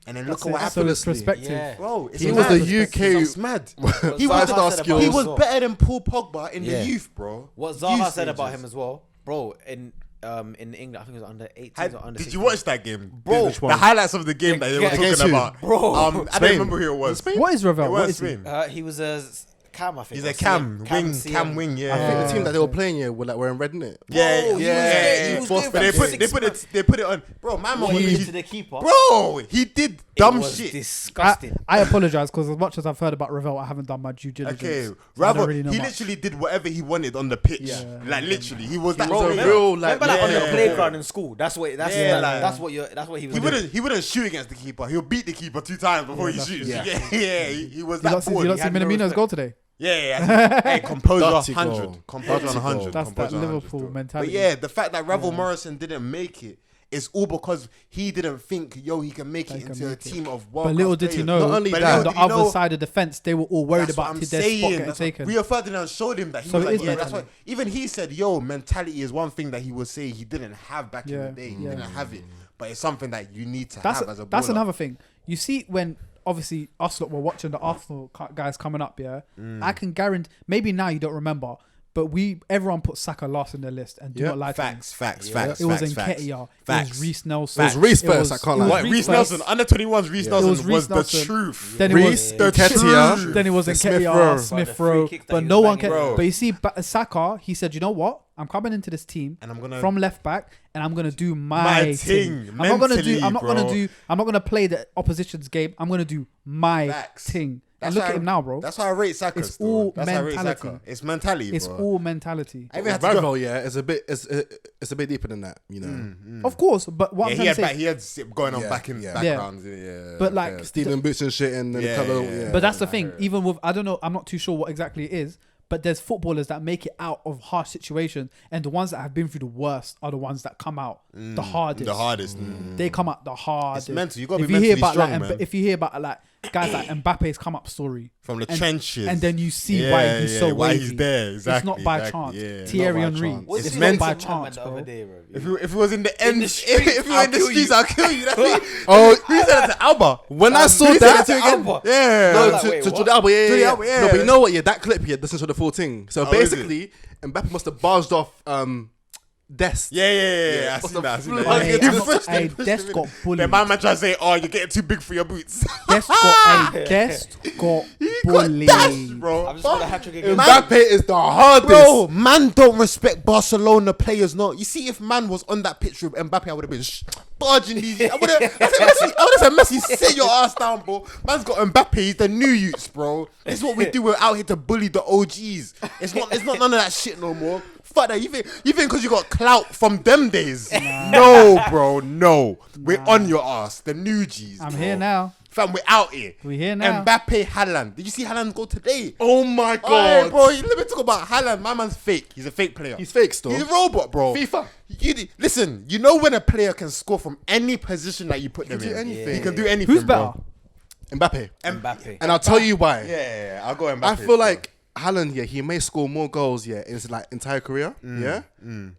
And then look at what So happened. it's perspective. Yeah. Bro, it's He mad. was the UK It's mad. What He Zaha was, said about skills. he him was as well. better than Paul Pogba in Yeah. the youth, bro. What Zaha Youth said about stages. him as well, bro. And in England. I think it was under 18 or under. Did 16. you watch that game, Bro, Which The one? highlights of the game that they were Against talking who? about, Bro. I don't Spain. remember who it was. What is Ravel? It What was is he? Spain. He was a Cam, I think. He's a or Cam CM. wing, CM. Cam wing. Yeah, I think the team that they were playing were in red, innit? Yeah, Bro, he yeah. was good. He was But good they for put 6 months. they put it on. Bro, my man What he was did to the keeper. bro. He did dumb it was shit. disgusting. I apologize because as much as I've heard about Ravel, I haven't done my due diligence. Okay, So I don't rather really know he much. literally did whatever he wanted on the pitch. Yeah. Like literally, he was that. was a remember- real, like, Remember, like on the yeah. playground in school. That's what. That's Yeah, like, like- that's what you're. That's what he was. He doing. wouldn't shoot against the keeper. He'll beat the keeper 2 times before he shoots. yeah. Yeah. He was You that not see, bored. you He not see had no Minamino's respect. goal today? Yeah. Hey, composure Dirty goal. 100. Composure on Dirty 100. goal. That's that Composure on 100 Liverpool still. mentality. But yeah, the fact that Ravel Morrison didn't make it is all because he didn't think, he can make He it can into a make it. team of world. But little did he know, Not only on that, the did he other know- side of the fence, they were all worried That's what about I'm their spot saying. getting That's what- taken. Rio Ferdinand showed him that. He So was it like, is yeah, that's mentality. what. Even he said, mentality is one thing that he would say he didn't have back in Yeah, the day. He yeah. didn't have it, but it's something that you need to That's have as a baller. that's another thing. You see, when obviously us lot were watching the Arsenal guys coming up, yeah, I can guarantee. Maybe now you don't remember, but everyone put Saka last in their list, and do Yeah. not lie to me. Facts. It was Nketiah. It Facts. was Reece Nelson. It was Reece It first, was- I can't it was lie. What, Reece first. Nelson, under 21's Reece It Nelson was Reece was the Nelson. truth. Then it Reece, was Nketiah, Then it was the Nketiah, Smith Smith Rowe. Rowe, The free kick that but he no was one banging. can. Bro. But you see, Saka, he said, you know what? I'm coming into this team And I'm gonna from left back, and I'm gonna do My my ting, I'm not gonna do. mentally, I'm not gonna bro. do. I'm not gonna play the opposition's game. I'm gonna do my Facts. ting. That's And look why at him now, bro. That's why I rate Saka. It's still. all That's why I rate mentality. Saka. It's mentality, It's bro. all mentality. I even had to go. Ravel, yeah, it's a bit deeper than that, you know. Of course, but what Yeah, I'm he trying had to say. he had shit going on Yeah, back in yeah. backgrounds. Yeah. But, like, yeah. Stephen Boots and shit, and then Yeah, a couple, yeah. But that's the thing. Even with, I don't know, I'm not too sure what exactly it is, but there's footballers that make it out of harsh situations, and the ones that have been through the worst are the ones that come out the hardest. the hardest. They come out the hardest. It's mental. You gotta If be you hear mentally about strong, like, man. if you hear about like guys like Mbappe's come up story From the and- trenches. and then you see why he's so why wavy. he's there. Exactly. It's not by exactly, chance. yeah. Thierry Not by Henry. chance. What's It's he not saying by to Muhammad chance, the other bro. day, bro? If it was in the end, the if streets, it were I'll in the kill streets, you. I'll kill you. That's it. Oh, Who said that to Alba? when I saw Who said that, to again? Alba? Yeah. no, like, to wait, what? Jordi Alba, yeah, Jordi yeah, Alba, yeah. No, but you know what? Yeah, that clip here, listen to the full thing. So Oh, is it? basically, Mbappe must have barged off Dest. Yeah. I What's seen the that. I seen fuck? that. Hey, He I'm pushed not- him, hey, pushed Dest him got bullied. Then my man tried to say, "Oh, you're getting too big for your boots." Dest got bullied. Dashed, bro. I've just got a hat trick again. Mbappe is the hardest. Bro, man don't respect Barcelona players. Not you see, if man was on that pitch with Mbappe, I would have been barging these. I would have said, Messi, sit your ass down, bro. Man's got Mbappe. He's the new youths, bro. This is what we do. We're out here to bully the OGs. It's not none of that shit no more. Fuck that. You think because you got clout from them days? No, bro. No, we're on your ass. The new G's. I'm bro. here now. Fam, we're out here. We here now. Mbappe, Haaland. Did you see Haaland go today? Oh my Aye, god, bro, let me talk about Haaland. My man's fake. He's a fake player. he's fake still. He's a robot, bro. FIFA. Listen, you know when a player can score from any position that you put them can do in. anything. He can do anything. Who's better? Mbappe, Mbappe. and I'll tell you why. Yeah, I'll go Mbappe. I feel like Haaland, yeah, he may score more goals, yeah, in his like entire career, yeah,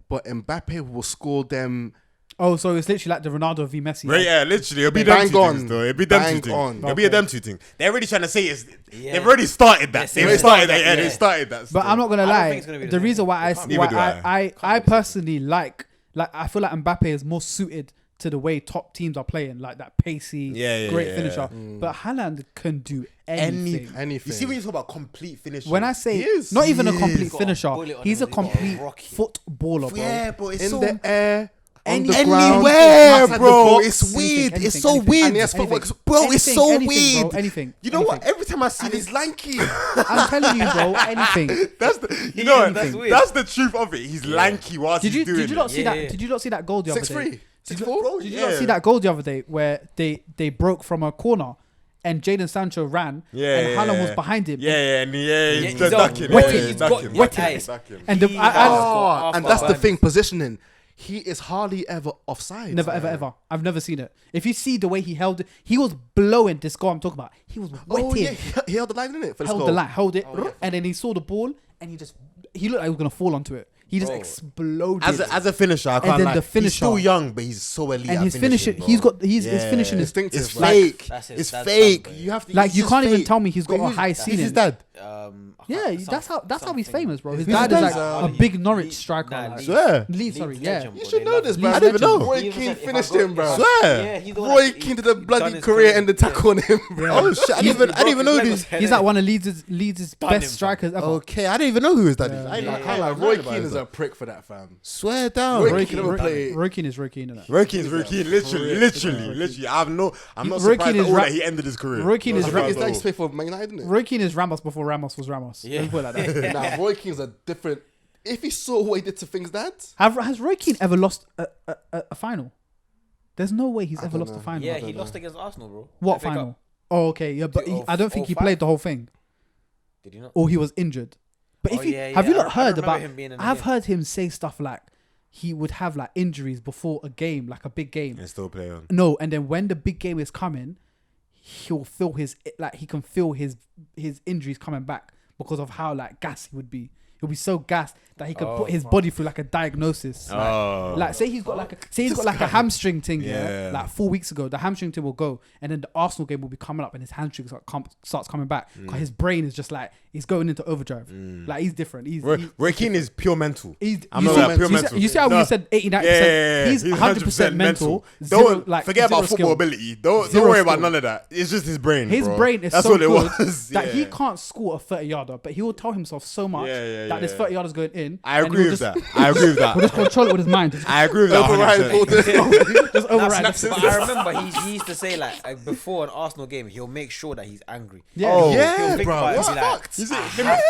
but Mbappe will score them. Oh, so it's literally like the Ronaldo v Messi. Right, yeah, literally, it'll be Bang them two on. things, though. It'll be them Bang two on. things. It'll be a Okay. them two thing. They're already trying to say it's. Yeah. They've already started that. Yes, They've yeah. started that. Yeah, Yeah. they started that. But I'm not gonna I don't lie. think it's gonna be the The same. reason why Neither do I personally like I feel like Mbappe is more suited to the way top teams are playing, like that pacey, Yeah, great yeah. finisher. But Haaland can do anything. Anything. You see when you talk about complete finishing. When I say He is. not even a He complete is. Got a finisher, bullet on he's a him and he's got a complete rocky. footballer, bro. yeah, bro, it's in so the air, on the Any- ground, anywhere, outside the bro. box. It's weird. Anything, It's so anything. weird. And he has Anything. footwork. Bro, it's so Anything, weird. bro, anything. You know what? Anything. Every time I see And this, he's lanky. I'm telling you, bro. Anything. that's the you know what? That's That's, weird. that's the truth of it. He's lanky whilst Did he's you doing not it. see Yeah, that? yeah. Did you not see that goal the other 6'3", day? 6'4". Did you not see that goal the other day where they broke from a corner and Jadon Sancho ran and Haaland was behind him? Yeah, he's he's ducking. wetting. Yeah, He's ducking. wetting. Hey. And the, He I, has I, got And half that's a the burn. thing, positioning. He is hardly ever offside. never, ever. I've never seen it. If you see the way he held it, he was blowing this goal I'm talking about. He was wetting. Oh yeah, he held the line in it for this held goal. the line, held it, and then he saw the ball and he looked like he was gonna fall onto it. He just Bro. exploded. As a finisher, I can't then lie. the He's finisher. still young, but he's so elite. and at his finishing, bro. his finishing is Instinctive, It's like- fake. That's it, It's that's fake. done, bro. You have to. like it's you just can't even fake. tell me he's got Wait, a who's- high He's ceiling. his dad. Yeah, that's how he's famous, bro. His His dad is like dad's, a big Norwich striker. Like. Swear. Leeds, sorry, yeah. You should know this, bro. Leeds I didn't even know. legend. Roy He even Keane said, if I finished go- him, bro. Swear. Yeah, he's the one Roy that- Keane did the he's bloody done his career and the tackle on him, bro. Oh shit! I didn't even know this. He's like one of Leeds' Done best him, strikers ever. Okay, I didn't even know who his dad is. Yeah. I I can't can't lie. lie. Roy Keane is a prick for that, fam. Swear down. Roy Keane never played. Roy Keane is Roy Keane, innit? Roy Keane's Roy Keane. Literally. I'm not Roy surprised Keane at is all ra- that he ended his career. Roy Keane is Is ra- that used to play for Man United, isn't it? Roy Keane is Ramos before Ramos was Ramos. Yeah. Let's put it like that. Nah, Roy Keane's a different. If he saw what he did to things, Dad. Has Roy Keane ever lost a final? There's no way he's ever don't lost know. a final. Yeah, he lost against Arsenal, bro. What FA Cup. final? Oh, okay, yeah, but I don't think he 05? played the whole thing, Did he not? or he was injured. But Oh, if you yeah, have yeah, you I not re- I heard remember about? him being in the I've game. heard him say stuff like he would have like injuries before a game, like a big game. And still play on. No, and then when the big game is coming, he can feel his injuries coming back because of how like gassed he would be. He'll be so gassed that he could put his body through like a diagnosis. Like say he's got like a hamstring thing, Yeah. like 4 weeks ago, the hamstring thing will go, and then the Arsenal game will be coming up, and his hamstring starts coming back. 'Cause his brain is just like he's going into overdrive. Like he's different. Roy Keane is pure mental. I'm I'm not like pure mental. You see how No. we said 89%? Yeah, He's 100% mental. Zero, Don't like, forget zero about football skill. ability. Don't Zero worry about skill. none of that. It's just his brain. His bro. brain is That's so all it good was. that he Yeah. can't score a 30-yarder, but he will tell himself so much that this 30-yarder's going in. I and agree he'll with just- that. I agree with He'll just that. control it with his mind. Just I agree with that. Override 100%. just override. But I remember he used to say like before an Arsenal game, he'll make sure that he's angry. Yeah. Oh, He'll yeah, think bro. about it and What? be like, You see,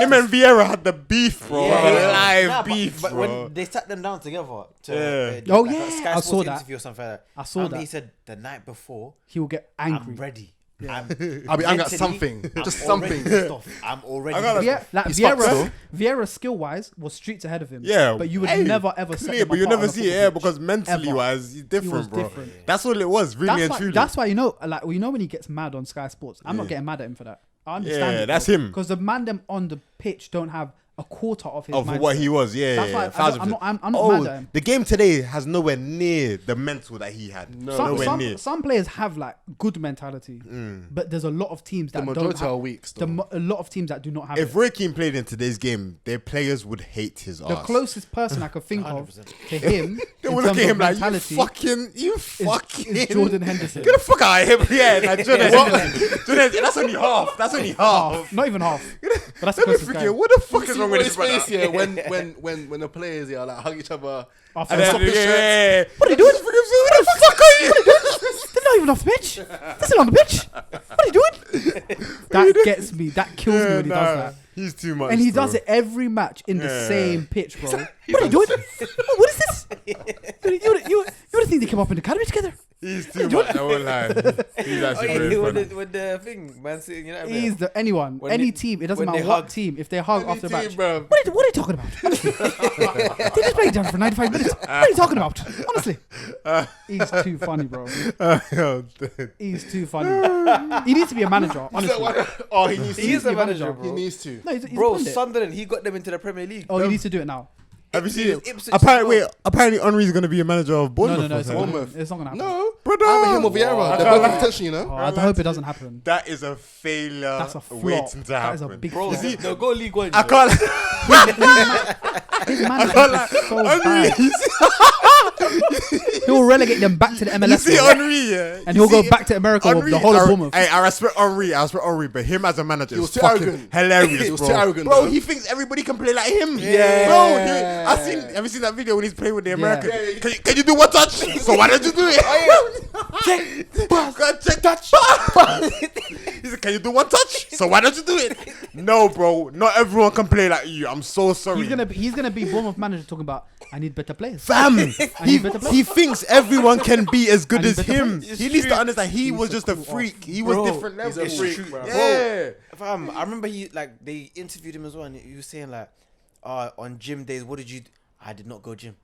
him and Vieira had the beef, bro. Yeah. Live Nah, beef, but bro. when they sat them down together to Yeah. do Oh, like a yeah, Sky I Sports saw that. interview or something like that. I saw And that. he said the night before, He will get angry. I'm ready. I'll be angry at mentally, something. I'm Just already something. pissed off. I'm already. Yeah, like He's fucked still. Vieira skill-wise was streets ahead of him. Yeah, but you would hey, never ever set clear, them but you apart never on a see it, football yeah, pitch. because mentally Ever. wise, he's different, bro. different. That's all it was, really and truly. That's why like when he gets mad on Sky Sports. I'm not getting mad at him for that. I understand. Yeah, that's him. Because the man them on the pitch don't have a quarter of his of mindset. what he was, yeah, That's why yeah, 1,000%. I'm not mad at him. The game today has nowhere near the mental that he had. Nowhere near. Some players have like good mentality, but there's a lot of teams The that don't majority have, are weak still. a lot of teams that do not have If it. Roy Keane played in today's game, their players would hate his The ass. closest person I could think of 100%. to him They in would look terms at of him like, mentality you fucking. is Jordan Henderson. Get the fuck out of here. Yeah, like Jordan Henderson. That's only half. That's only half. Not even half. But that's the Let me closest guy. forget, what the fuck is See wrong with Roy's this brother? face, yeah, when the players like hug each other. After And a then, couple- yeah. What are you doing? Who the fuck are you? They're not even off the pitch. They're still on the pitch. What are you doing? That gets me. That kills me when he does that. He's too much. And he bro. does it every match in the Yeah. same pitch, bro. What are you doing? What is this? You would think they came up in the academy together. He's too much. I won't lie. He's Oh, actually yeah, very with funny. the thing, Man City, you know. He's When any they- team. It doesn't when matter they what hug. team. If they hug after the Any match, team, bro. what are you talking about? They just played down for 95 minutes. What are you talking about? Honestly, he's too funny, bro. He's too funny. He needs to be a manager. Honestly, Oh, he needs to. He is be a a manager, manager, He bro. needs to. no, he's Bro, pundit. Sunderland, he got them into the Premier League. Oh, he needs to do it now. Have you seen it? Ipswich Apparently, as well. apparently Henry's going to be a manager of No, Bournemouth. no, it's or not, something. Bournemouth. it's not gonna happen. No, Brother. either him or Vieira. They're both in contention, you know. Oh, I hope it doesn't happen. That is a failure That's a flop. waiting to That is a happen. big Bro, flop. they'll go League One. I you know. can't. His manager is so bad. He'll relegate them back to the You MLS see league, Henry, yeah? and You he'll go see back to America with Henry, the whole of Bournemouth. I respect Henry, but him as a manager He is was too fucking arrogant. hilarious, He was bro. too arrogant, bro, though. he thinks everybody can play like him. Yeah. Bro, have you seen that video when he's playing with the American? Yeah, yeah. Can you do one touch? So why don't you do it? Check touch. He said, can you do one touch? So why don't you do it? No, bro, not everyone can play like you. I'm so sorry. He's gonna be Bournemouth manager talking about I need better players. Fam, need better players. he thinks everyone can be as good I need as better him. players. He needs to understand he He was needs just to a cool freak. off. He was Bro, different he's levels. a freak, bro. Yeah. Fam, I remember they interviewed him as well, and he was saying like, on gym days, what did you? I did not go gym.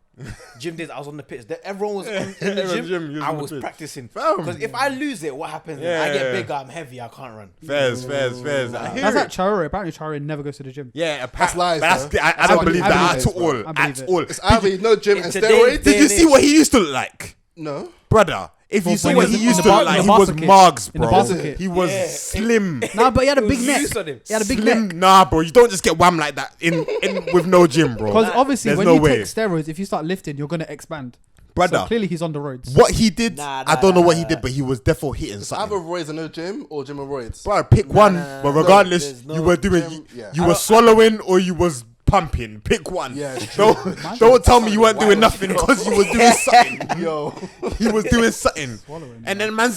Gym days, I was on the pitch. Everyone was in the Everyone gym. you was I on the was pitch. practicing. Fam. Because if I lose it, what happens? Yeah. I get bigger. I'm heavy. I can't run. Fairs. I hear That's it. like Traore. Apparently, Traore never goes to the gym. Yeah, That's lies, but though. I don't I believe believe that it, at bro. all. I believe At it. all. It's either no gym In and today's steroids. day Did you see what he used to look like? No. Brother, If For you saw when what he he was used in to the look bar- like, in he the was basket. Margs, In the bro. basket. He was Yeah. slim. Nah, but he had a It big was neck. loose on him. He had a big Slim, neck. nah, bro. You don't just get wham like that in with no gym, bro. Because obviously, There's when no you way. take steroids, if you start lifting, you're gonna expand. Brother, So clearly he's on the roads. what he did, Nah, I nah, don't know nah, what he nah. did, but he was definitely hitting Either something. roids in the gym or gym and roids. Bro, pick one. nah, But nah, regardless, there's no you were doing, gym, yeah. you were swallowing or you was pumping. Pick one. Yeah, it's true. Don't tell me you weren't doing nothing because you was doing something. Yo, He was doing something. Swallowing. And then man,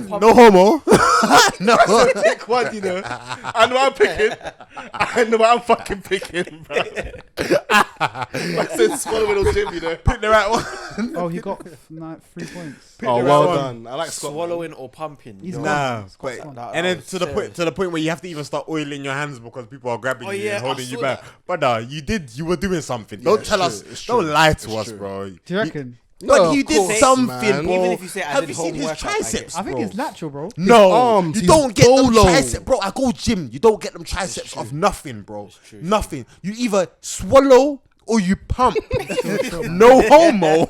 no homo. No. pick one, you know. I know I'm picking. I know I'm fucking picking, bro. I said swallowing or gym, you know. Pick the right one. Oh, he got 3 points. Oh, the well right done. I like Scott. Swallowing or pumping. He's Yo. Nah, Scott's but, gone. That and then was to the serious. point where you have to even start oiling your hands because people are grabbing Oh, you yeah, and holding I you saw back. that. Brother, you were doing something. Yeah, Don't it's tell true, us. it's Don't true, lie it's to us, true. bro. Do you reckon? But No, he of did course, something, man. bro. Even if you say I have did you seen home his workouts, I triceps, guess. I think bro? it's natural, bro. No, arms, you he's don't get them bolo. triceps, bro. I go gym. You don't get them triceps true. of nothing, bro. It's true. Nothing. You either swallow or you pump. No homo.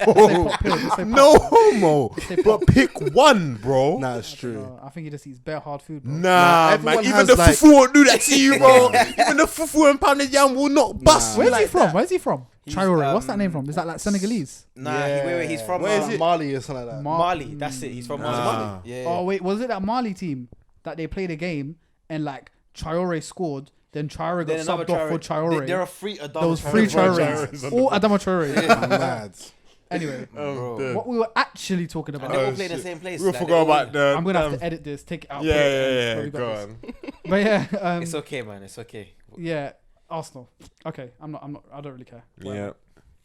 No homo. But pick one, bro. Nah, it's true. I think he just eats bare hard food, bro. Nah, everyone man. Even has, the like- fufu won't do that to you, bro. Even the fufu and pounded yam will not bust you Where's like he from? that. Where's he from? He's, Traore. What's that name from? Is that like Senegalese? Nah, wait, he's from Where is it? Mali or something like that. Mali. That's it. He's from Nah. Mali. Yeah. Oh wait, was it that Mali team that they played a game and like Traore scored, then Traore got Then another subbed off for Traore. There are three Adama There was 3 Traores Traores. on All Adama Traore. Mad. Anyway, Bro. what we were actually talking And about. they all Oh, play in the shit. same place. We like, forgot they all- about the. I'm gonna have to edit this, take it out. Yeah, put it in, yeah, but yeah. we got Go this. on. But yeah, It's okay, man. It's okay. yeah, Arsenal. Okay, I'm not. I don't really care. Whatever. Yeah.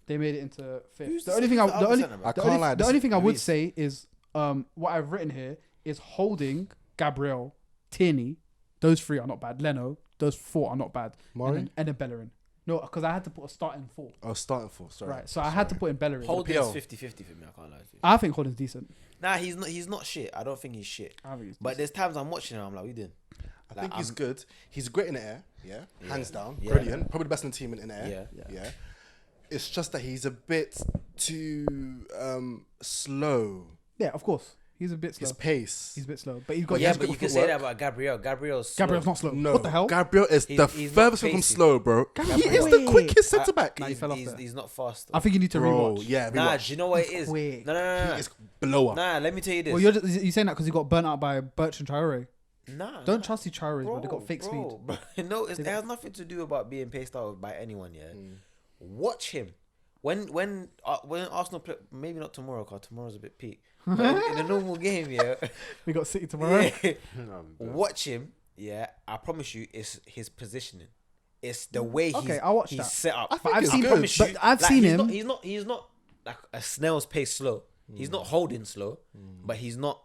They made it into fifth. Who's The only thing I, the the only, centre back? I the can't only, lie, the only thing I would Luis. say is what I've written here is Holding, Gabriel, Tierney. Those 3 are not bad. Leno. Those 4 are not bad. Murray? And then Bellerin. No, because I had to put a starting 4. Oh, starting for. Sorry. Right. So I had to put in Bellerin. Holding's PL. 50-50 for me. I can't lie to you. I think Holding's decent. Nah, he's not shit. I don't think he's shit. I think he's But there's times I'm watching him. I'm like, we did. I think he's good. He's great in the air. Yeah. Hands down. Yeah. Brilliant. Probably the best in the team in the air. Yeah. Yeah. It's just that he's a bit too slow. Yeah, of course. He's a bit slow. His pace. He's a bit slow. But he's got Yeah, he's but got you can footwork. say that about Gabriel. Gabriel's Gabriel's not slow. No. What the hell? Gabriel is He's- the he's not furthest from pacey. slow, bro. He Gabriel- is the Wait. quickest centre back. Nah, he fell off there. He's not fast. I think you need to Bro, rewatch. yeah. Nah, rewatch. do you know what it He's is? quick. No. He is blower. Nah, let me tell you this. Well, you're saying that because he got burnt out by Bertrand Traore. Nah. Don't trust these Traores, bro. They got fake speed. Bro. No, it has nothing to do about being paced out by anyone. Yeah. Watch him. When Arsenal play, maybe not tomorrow, cause tomorrow's a bit peak. But in a normal game, yeah. We got City tomorrow. Yeah. Watch him. Yeah, I promise you, it's his positioning. It's the way Okay, I'll watch he's that. set up. I think But I've it's seen, good. promise but you, I've like, seen he's him. Not, he's not like a snail's pace slow. He's not holding slow, but he's not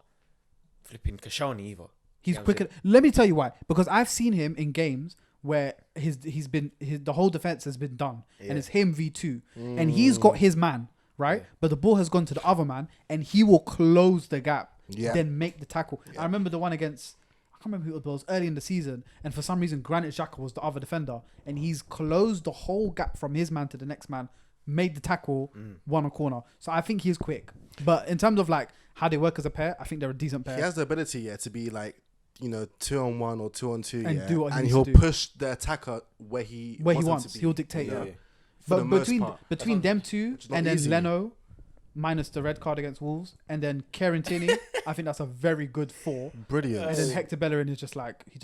flipping Kashani either. He's You know what I'm quicker. Let me tell you why. Because I've seen him in games where the whole defense has been done, and it's him v2, and he's got his man right, but the ball has gone to the other man, and he will close the gap, then make the tackle. I remember the one against. I can't remember who it was early in the season, and for some reason Granit Xhaka was the other defender, and he's closed the whole gap from his man to the next man, made the tackle, won a corner. So I think he's quick. But in terms of like how they work as a pair, I think they're a decent pair. He has the ability, to be like, 2-on-1 or 2-on-2, And do what he and needs he'll to do. push the attacker where he wants him to be. He'll dictate. Yeah. Yeah. For the But most between part. between them two Which is not and then easy. Leno, minus the red card against Wolves, and then Kieran Tierney, I think that's a very good 4. Brilliant. And then Hector Bellerin is just like he's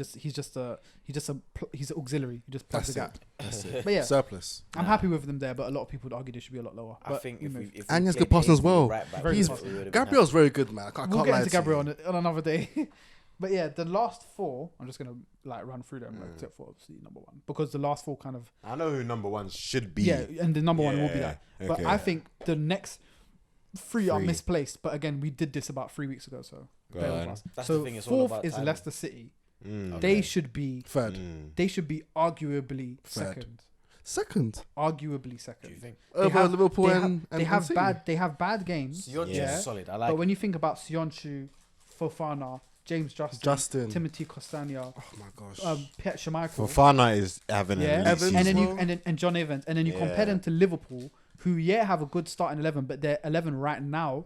auxiliary. He just plugs That's the gap. it. That's it. But yeah, Surplus. I'm happy with them there. But a lot of people would argue they should be a lot lower. I But think we if move. we And he has played good passing as Paisley well. right back, Very He's good passing. we would've been Gabriel's very good, man. I can't We'll lie get into to Gabriel you. on another day. But yeah, the last 4, I'm just gonna like run through them, except for obviously number 1, because the last 4 kind of I know who number 1 should be. yeah, and the number 1 will be Yeah, that. But okay. I think the next 3 are 3. misplaced. But again, we did this about 3 weeks ago, so Go bear with on. us. That's So the thing, it's all 4th about is timing. Leicester City. Mm. They should be Third. they should be arguably Third. second. Second. Arguably second. Do you think? They Over have- Liverpool they and have City. bad games. Sionchu's Yeah. solid. I like. But when you think about Sionchu, Fofana, James Justin, Timothy Castagna, Oh my gosh. Pierre Schmeichel, Fofana is having yeah, an elite Evans season. and then well. and John Evans, and then you compare Yeah. them to Liverpool, who have a good starting 11, but their 11 right now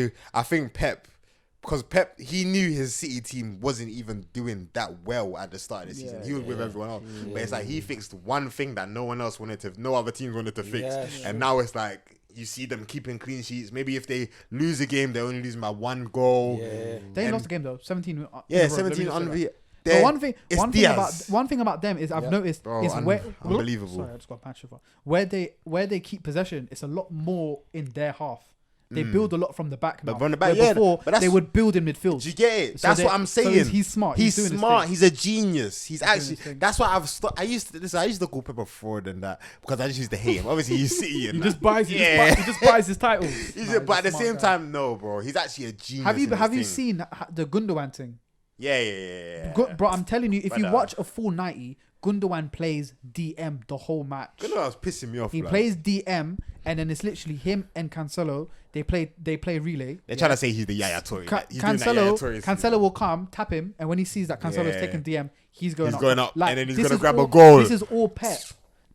I think Pep because Pep, he knew his City team wasn't even doing that well at the start of the season. Yeah, He was with everyone else, but it's like he fixed one thing that no one else no other team wanted to fix, and now it's like you see them keeping clean sheets. Maybe if they lose a game, they're only losing by 1 goal. They lost the game though. 17. 17 on. But one thing about them is I've noticed is where unbelievable. Sorry, I just got punched. Where they keep possession, it's a lot more in their half. They build a lot from the back now. But from the back, before but they would build in midfield. Do you get it? So That's what I'm saying. So he's smart. He's doing his smart. thing. He's a genius. He's doing actually. his thing. That's why I used to call Pepper forward and that because I just used to hate him. Obviously, he's City and He that. just buys. He just buys his titles. But at the same time, no, bro. He's actually a genius. Have you seen the Gundogan thing? Yeah. Bro, I'm telling you, if you But, watch a full 90, Gundogan plays DM the whole match. Gundogan was pissing me off. He like. plays DM, and then it's literally him and Cancelo. They play relay. They're trying to say he's the Yaya Toure. He's doing that Yaya Toure Cancelo will come, tap him, and when he sees that Cancelo's taking DM, he's going up. And then he's this going to is grab all- a goal. This is all Pep.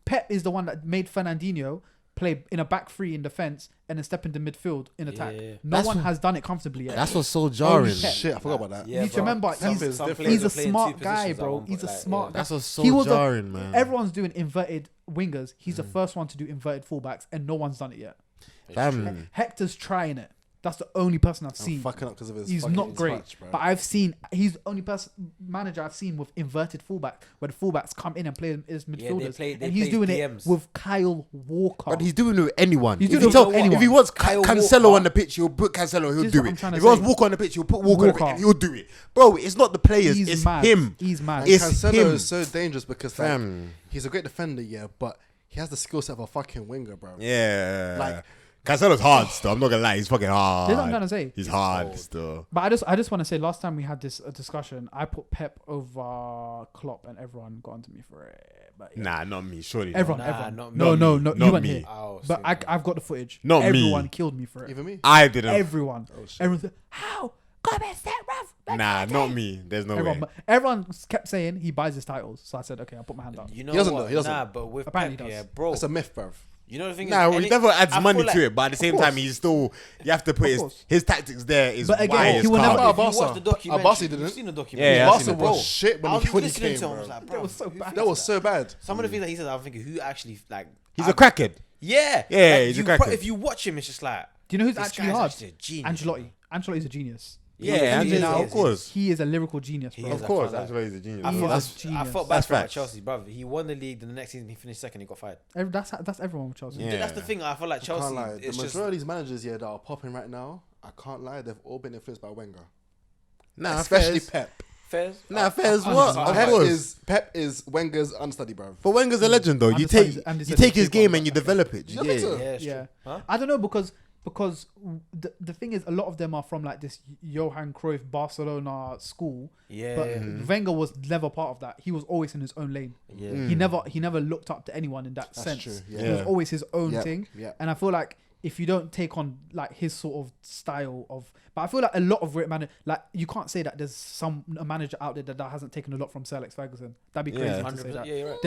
Pep is the one that made Fernandinho play in a back three in defense and then step into midfield in attack. No one has done it comfortably yet. That's what's so jarring. Pep. Shit, I forgot about that. You need to remember, he's a smart guy, bro. He's a smart guy. That's what's so He was jarring, man. Everyone's doing inverted wingers. He's the first one to do inverted fullbacks, and no one's done it yet. Hector's trying it. That's the only person I've seen. Fucking up because of his. He's fucking not great, touch, bro. but he's the only manager I've seen with inverted fullback, where the fullbacks come in and play as midfielders, they and he's play doing DMs. it with Kyle Walker. But he's doing it with anyone. He's If doing he it tell- with anyone. If he wants Kyle Cancelo Walker. on the pitch, he'll put Cancelo. He'll This is do what it. I'm trying If to he wants say. Walker on the pitch, he'll put Walker on the Walker. pitch. He'll do it, bro. It's not the players. He's It's mad. him. He's mad. And It's Cancelo him. is so dangerous because like, Fam. he's a great defender, yeah, but he has the skill set of a fucking winger, bro. Yeah. Like- Cancelo's hard still. I'm not gonna lie. He's fucking hard. That's what I'm trying to say. He's hard still. But I just want to say, last time we had this discussion, I put Pep over Klopp, and everyone got onto me for it. But yeah. Nah, not me. Surely. Everyone, Nah, everyone. not No, me. no, Not you weren't me. here. Oh, But see, I've got the footage. Not me. Everyone killed me for it. Even me. I didn't. Everyone. shit. Everyone said, how? Gomez, that rough. Nah, not me. There's no way. Everyone kept saying he buys his titles. So I said, okay, I'll put my hand up. You know He doesn't what? though, he doesn't. Nah, but with Apparently Pep, he does. yeah, bro. That's a myth, bro. You know the thing Nah, is, he never adds I money feel to like- it, but at the same Of time, course. he's still. You have to put course. his tactics there. Is But again, why he it's will never- calm. If you watch Barca. the documentary, Barca you've didn't. seen the documentary. Yeah, I've Barca seen it. was shit when I was he listening came, to him. I bro. was like, That bro, was so who bad. thinks That was that? so bad. Some of the things that he says, I'm thinking, who actually like? He's a crackhead. Yeah, Yeah, like, he's a you crackhead. If you watch him, it's just like, Do you know who's this actually guy's hard? actually a genius. Ancelotti. Ancelotti's a genius. Yeah, He Angelo, is, of course. He is a lyrical genius, He bro. is. Of course, I can't that's why he's a genius. I He felt, is That's- a genius. I felt bad That's for him at facts. Chelsea, brother. He won the league, then the next season he finished second, he got fired. That's everyone with Chelsea. Yeah. That's the thing. I feel like I Chelsea. can't lie. The It's just majority of these managers here that are popping right now, I can't lie, they've all been influenced by Wenger. Nah, Especially Fairs. Pep. Fairs. Nah, Fairs. I What? understand. Of Pep course. is Wenger's understudy, bro. But Wenger's a legend, though. And You the son take is- and the you son take is his big game one, and you but- develop it. You don't think so? Yeah, it's Yeah. true. Huh? I don't know because the thing is, a lot of them are from like this Johan Cruyff Barcelona school. Yeah. But Wenger was never part of that. He was always in his own lane. Yeah. He never looked up to anyone in that sense. true, He yeah. was always his own Yep, thing. yep. And I feel like if you don't take on like his sort of style of, but I feel like a lot of great managers, like you can't say that there's a manager out there that hasn't taken a lot from Sir Alex Ferguson. That'd be crazy Yeah. to say 100%. that. Yeah, you're right.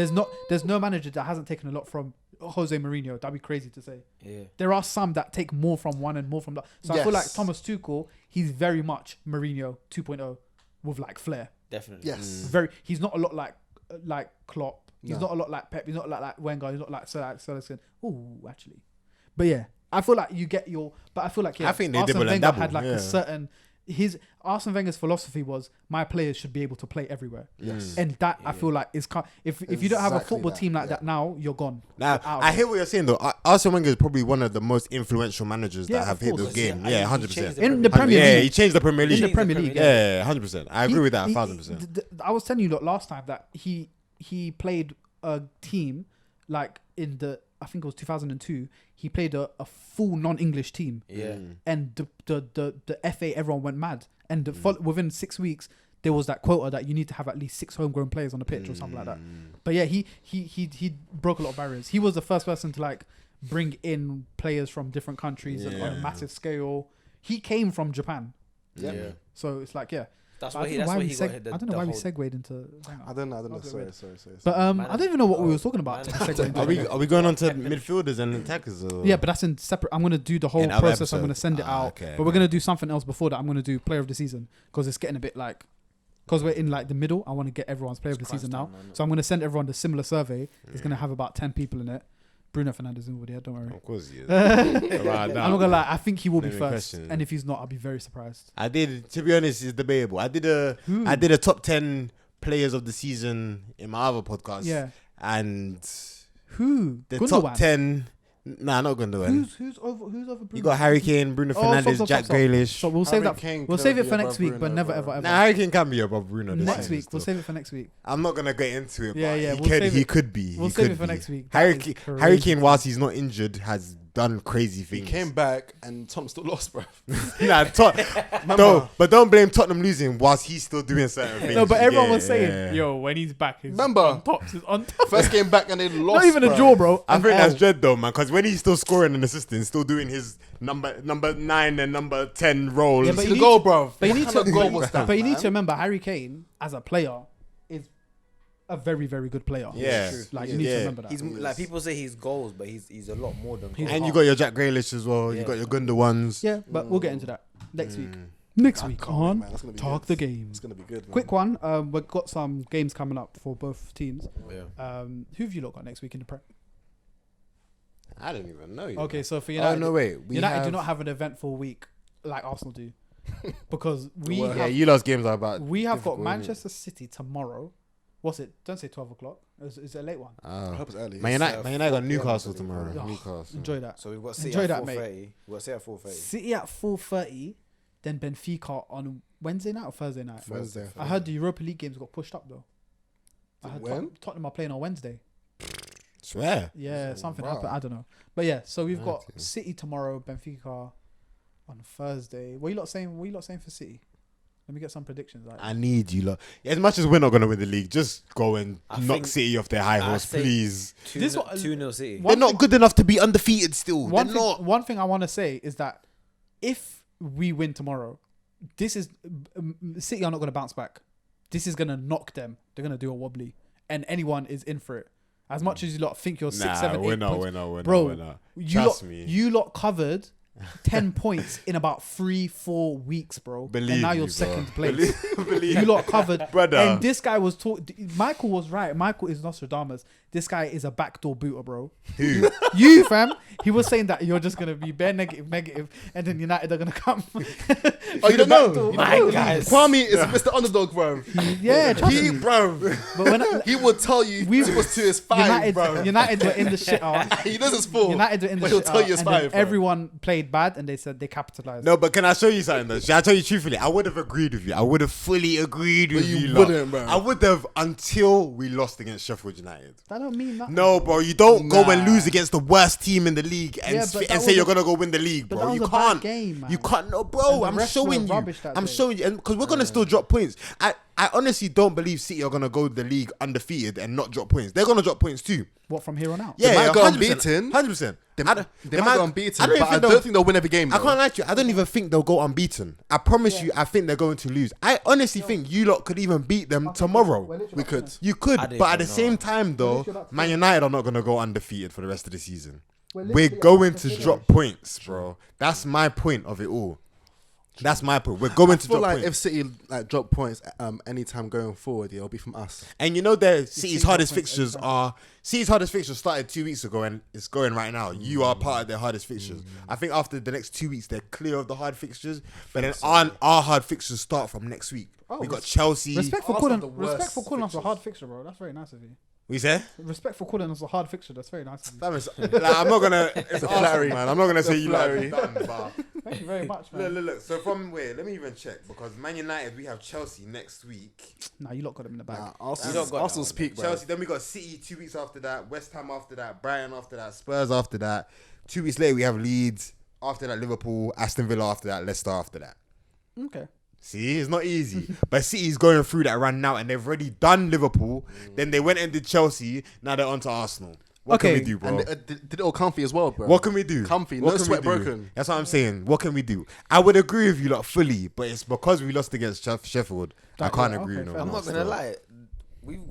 There's no manager that hasn't taken a lot from Jose Mourinho. That'd be crazy to say. Yeah. There are some that take more from one and more from that. So I feel like Yes. Thomas Tuchel, he's very much Mourinho 2.0 with like flair. Definitely. Yes. He's not a lot like Klopp. He's No. not a lot like Pep. He's not like Wenger. He's not like Sir Alex Ferguson. Ooh, actually, but yeah, I feel like you get your. But I feel like I think they Arsene dibble and Wenger dabble, had like yeah. a certain. Arsene Wenger's philosophy was my players should be able to play everywhere. Yes. And that I feel like is if you don't have a Exactly football that, team like yeah. that now, you're gone. Now, You're out. I hear what you're saying though. Arsene Wenger is probably one of the most influential managers Yeah, that have of hit course. this game. Yeah, Yeah, he 100%. changed In the Premier Yeah, League. he changed the Premier In League. the Premier League. Yeah, 100%. I agree with that He- 1,000%. I was telling you last time that he played a team like in I think it was 2002. He played a full non-English team, Yeah. and the FA everyone went mad. And within 6 weeks, there was that quota that you need to have at least 6 homegrown players on the pitch or something like that. But yeah, he broke a lot of barriers. He was the first person to like bring in players from different countries and on a massive scale. He came from Japan, Yep. Yeah. so it's like yeah. That's But why I he. don't know That's why why we he got hit. I don't know why we segued into. I don't know. That's a bit Sorry. But I don't even know what we were talking about. Man, to segue into Are it. we going on to midfielders and attackers? Or? Yeah, but that's in separate. I'm gonna do the whole In other process. I'm gonna episodes? send it out. Okay, but we're okay. gonna do something else before that. I'm gonna do player of the season because it's getting a bit like. Because we're in like the middle, I want to get everyone's player of the season now. So I'm going to send everyone the similar survey. It's going to have about 10 people in it. Bruno Fernandes is over there, don't worry. Of course, yeah. I'm not going to lie, I think he will be Maybe first. question. And if he's not, I'll be very surprised. I did. To be honest, it's debatable. I did a top 10 players of the season in my other podcast. Yeah. And Who? the Gundogan? top 10. Nah, not Gundogan. Who's over Bruno? You got Harry Kane, Bruno Fernandes, stop, Jack stop. Grealish. So we'll save Harry that. Kane We'll could save never it for be next above week, but Bruno, never bro. ever ever. Nah, Harry Kane can be above Bruno. this Next season week, we'll still. save it for next week. I'm not gonna get into it. Yeah, but yeah, He we'll could. save He it. could be. We'll He save could it for be. next week. Harry That is Harry crazy. Kane, whilst he's not injured, has done crazy He things. came back and Tottenham still lost, bro. Nah, but don't blame Tottenham losing whilst he's still doing certain things. No, but everyone was Yeah, saying, yeah. "Yo, when he's back, he's Remember? on top. He's on top." First game back and they lost. Not even a bro. draw, bro. I An think that's L. dread though, man. Because when he's still scoring and assisting, still doing his number 9 and number 10 roles. Yeah, but See you the need goal, to- bro. But you What need kind to of goal was that, But you need man? to remember, Harry Kane as a player is a very, very good player. Yeah. Like you need to Yeah. remember that. He's like people say he's goals, but he's a lot more than goals. And you got your Jack Grealish as well. You Yeah. got your Gunda ones. Yeah, but we'll get into that next week. Next week can't wait, on man. That's gonna be Talk good. the Game. It's gonna be good. Man. Quick one. We've got some games coming up for both teams. Yeah. Who have you lot got next week in the Prem? I don't even know. Okay, so for Oh United, no, wait. United do not have an eventful week like Arsenal do, because we Well, Yeah, have you lost games are about. we have got difficult, innit? Manchester City tomorrow. What's it? Don't say 12 o'clock. Is it a late one? I hope it's early. Man United got 4 Newcastle p.m. tomorrow. Oh, Newcastle. Enjoy that. So we've got City Enjoy at that, mate. 4:30. We've got City at 4:30. City at 4:30, then Benfica on Wednesday night or Thursday night. Wednesday. I heard the Europa League games got pushed up though. I heard When? Tottenham are playing on Wednesday. Swear. Yeah, something wow. happened. I don't know. But yeah, so we've got Okay. City tomorrow, Benfica on Thursday. What are you lot saying? What are you lot saying for City? Let me get some predictions. Like, I need you lot. As much as we're not gonna win the league, just go and I knock think- City off their high I horse, think- please. 2-0 City. One They're not thing- good enough to be undefeated still. one They're thing, not. one thing I want to say is that if we win tomorrow, this is City are not going to bounce back. This is going to knock them. They're going to do a wobbly, and anyone is in for it. As much as you lot think you're 6, 7, 8 we're not, points, we're not, we're bro, not, we're not. you me. you lot covered 10 points in about 3-4 weeks, bro. Believe and now me, you're bro. second place. Believe You lot covered, Brother. And this guy was Michael was right. Michael is Nostradamus. This guy is a backdoor booter, bro. Who? You, fam. He was saying that you're just gonna be bare negative, and then United are gonna come. Oh, you don't know? Backdoor. You My don't know? guys. Kwame is Mr. Underdog, bro. Yeah, trust He, me. bro. But when I, He will tell you We- it was 2 is 5, United, bro. United were in the shit out. He knows it's 4. United were in the But he'll shit tell out, you it's and then 5, bro. everyone played bad, and they said they capitalized. No, but can I show you something though? Should I tell you truthfully? I would have agreed with you. I would have fully agreed with you you. lot. wouldn't, bro. I would have until we lost against Sheffield United. That don't mean nothing. No, bro, you don't go and Nah. lose against the worst team in the league and, Yeah, but that and say was you're a- gonna go win the league, but bro. that You was a bad can't. game, man. You can't. No, And bro. the I'm refs were showing you. rubbish that I'm day. showing you, and because we're gonna still drop points. I honestly don't believe City are gonna go the league undefeated and not drop points. They're gonna drop points too. What from here on out? Yeah, might go 100%, unbeaten. 100%. They might go unbeaten, but I they'll- don't think they'll win every game. I though. can't lie to you. I don't even think they'll go unbeaten. I promise you. I think they're going to lose. I honestly think you lot could even beat them tomorrow. We could. You could, I don't but at the even know. same time, though, literally about to Man United are not going to go undefeated for the rest of the season. We're We're literally going about to to finish. drop points, bro. That's my point of it all. That's my point. We're going I to feel drop like points. if City drop points anytime going forward, it'll be from us. And you know that City's City's hardest drop points fixtures anytime. are City's hardest fixtures started 2 weeks ago and it's going right now. You are part of their hardest fixtures. I think after the next 2 weeks they're clear of the hard fixtures, but then our hard fixtures start from next week. We got Chelsea. Respect for Arsenal calling, the worst respect for calling us a fixtures. hard fixture, bro. That's very nice of you. We say? Respect for calling us a hard fixture. That's very nice of you. That was, like, I'm not gonna. It's flattery. man. I'm not gonna say you like flattery. done, but Thank you very much, look, man. look. So from where? Let me even check because Man United we have Chelsea next week. Nah, you lot got them in the bag. Nah, You Arsenal's, don't got Arsenal's that peak, bro. Chelsea. Then we got City 2 weeks after that. West Ham after that. Brighton after that. Spurs after that. 2 weeks later we have Leeds. After that Liverpool. Aston Villa after that. Leicester after that. Okay. See, it's not easy. But City's going through that run now and they've already done Liverpool. Then they went and did Chelsea. Now they're on to Arsenal. What can Okay. we do, bro? And did it all comfy as well, bro. What can we do? Comfy, What no can sweat we do? broken. That's what I'm saying. What can we do? I would agree with you lot fully, but it's because we lost against Sheffield. I That- can't yeah, agree okay, no fair I'm more not gonna still. lie.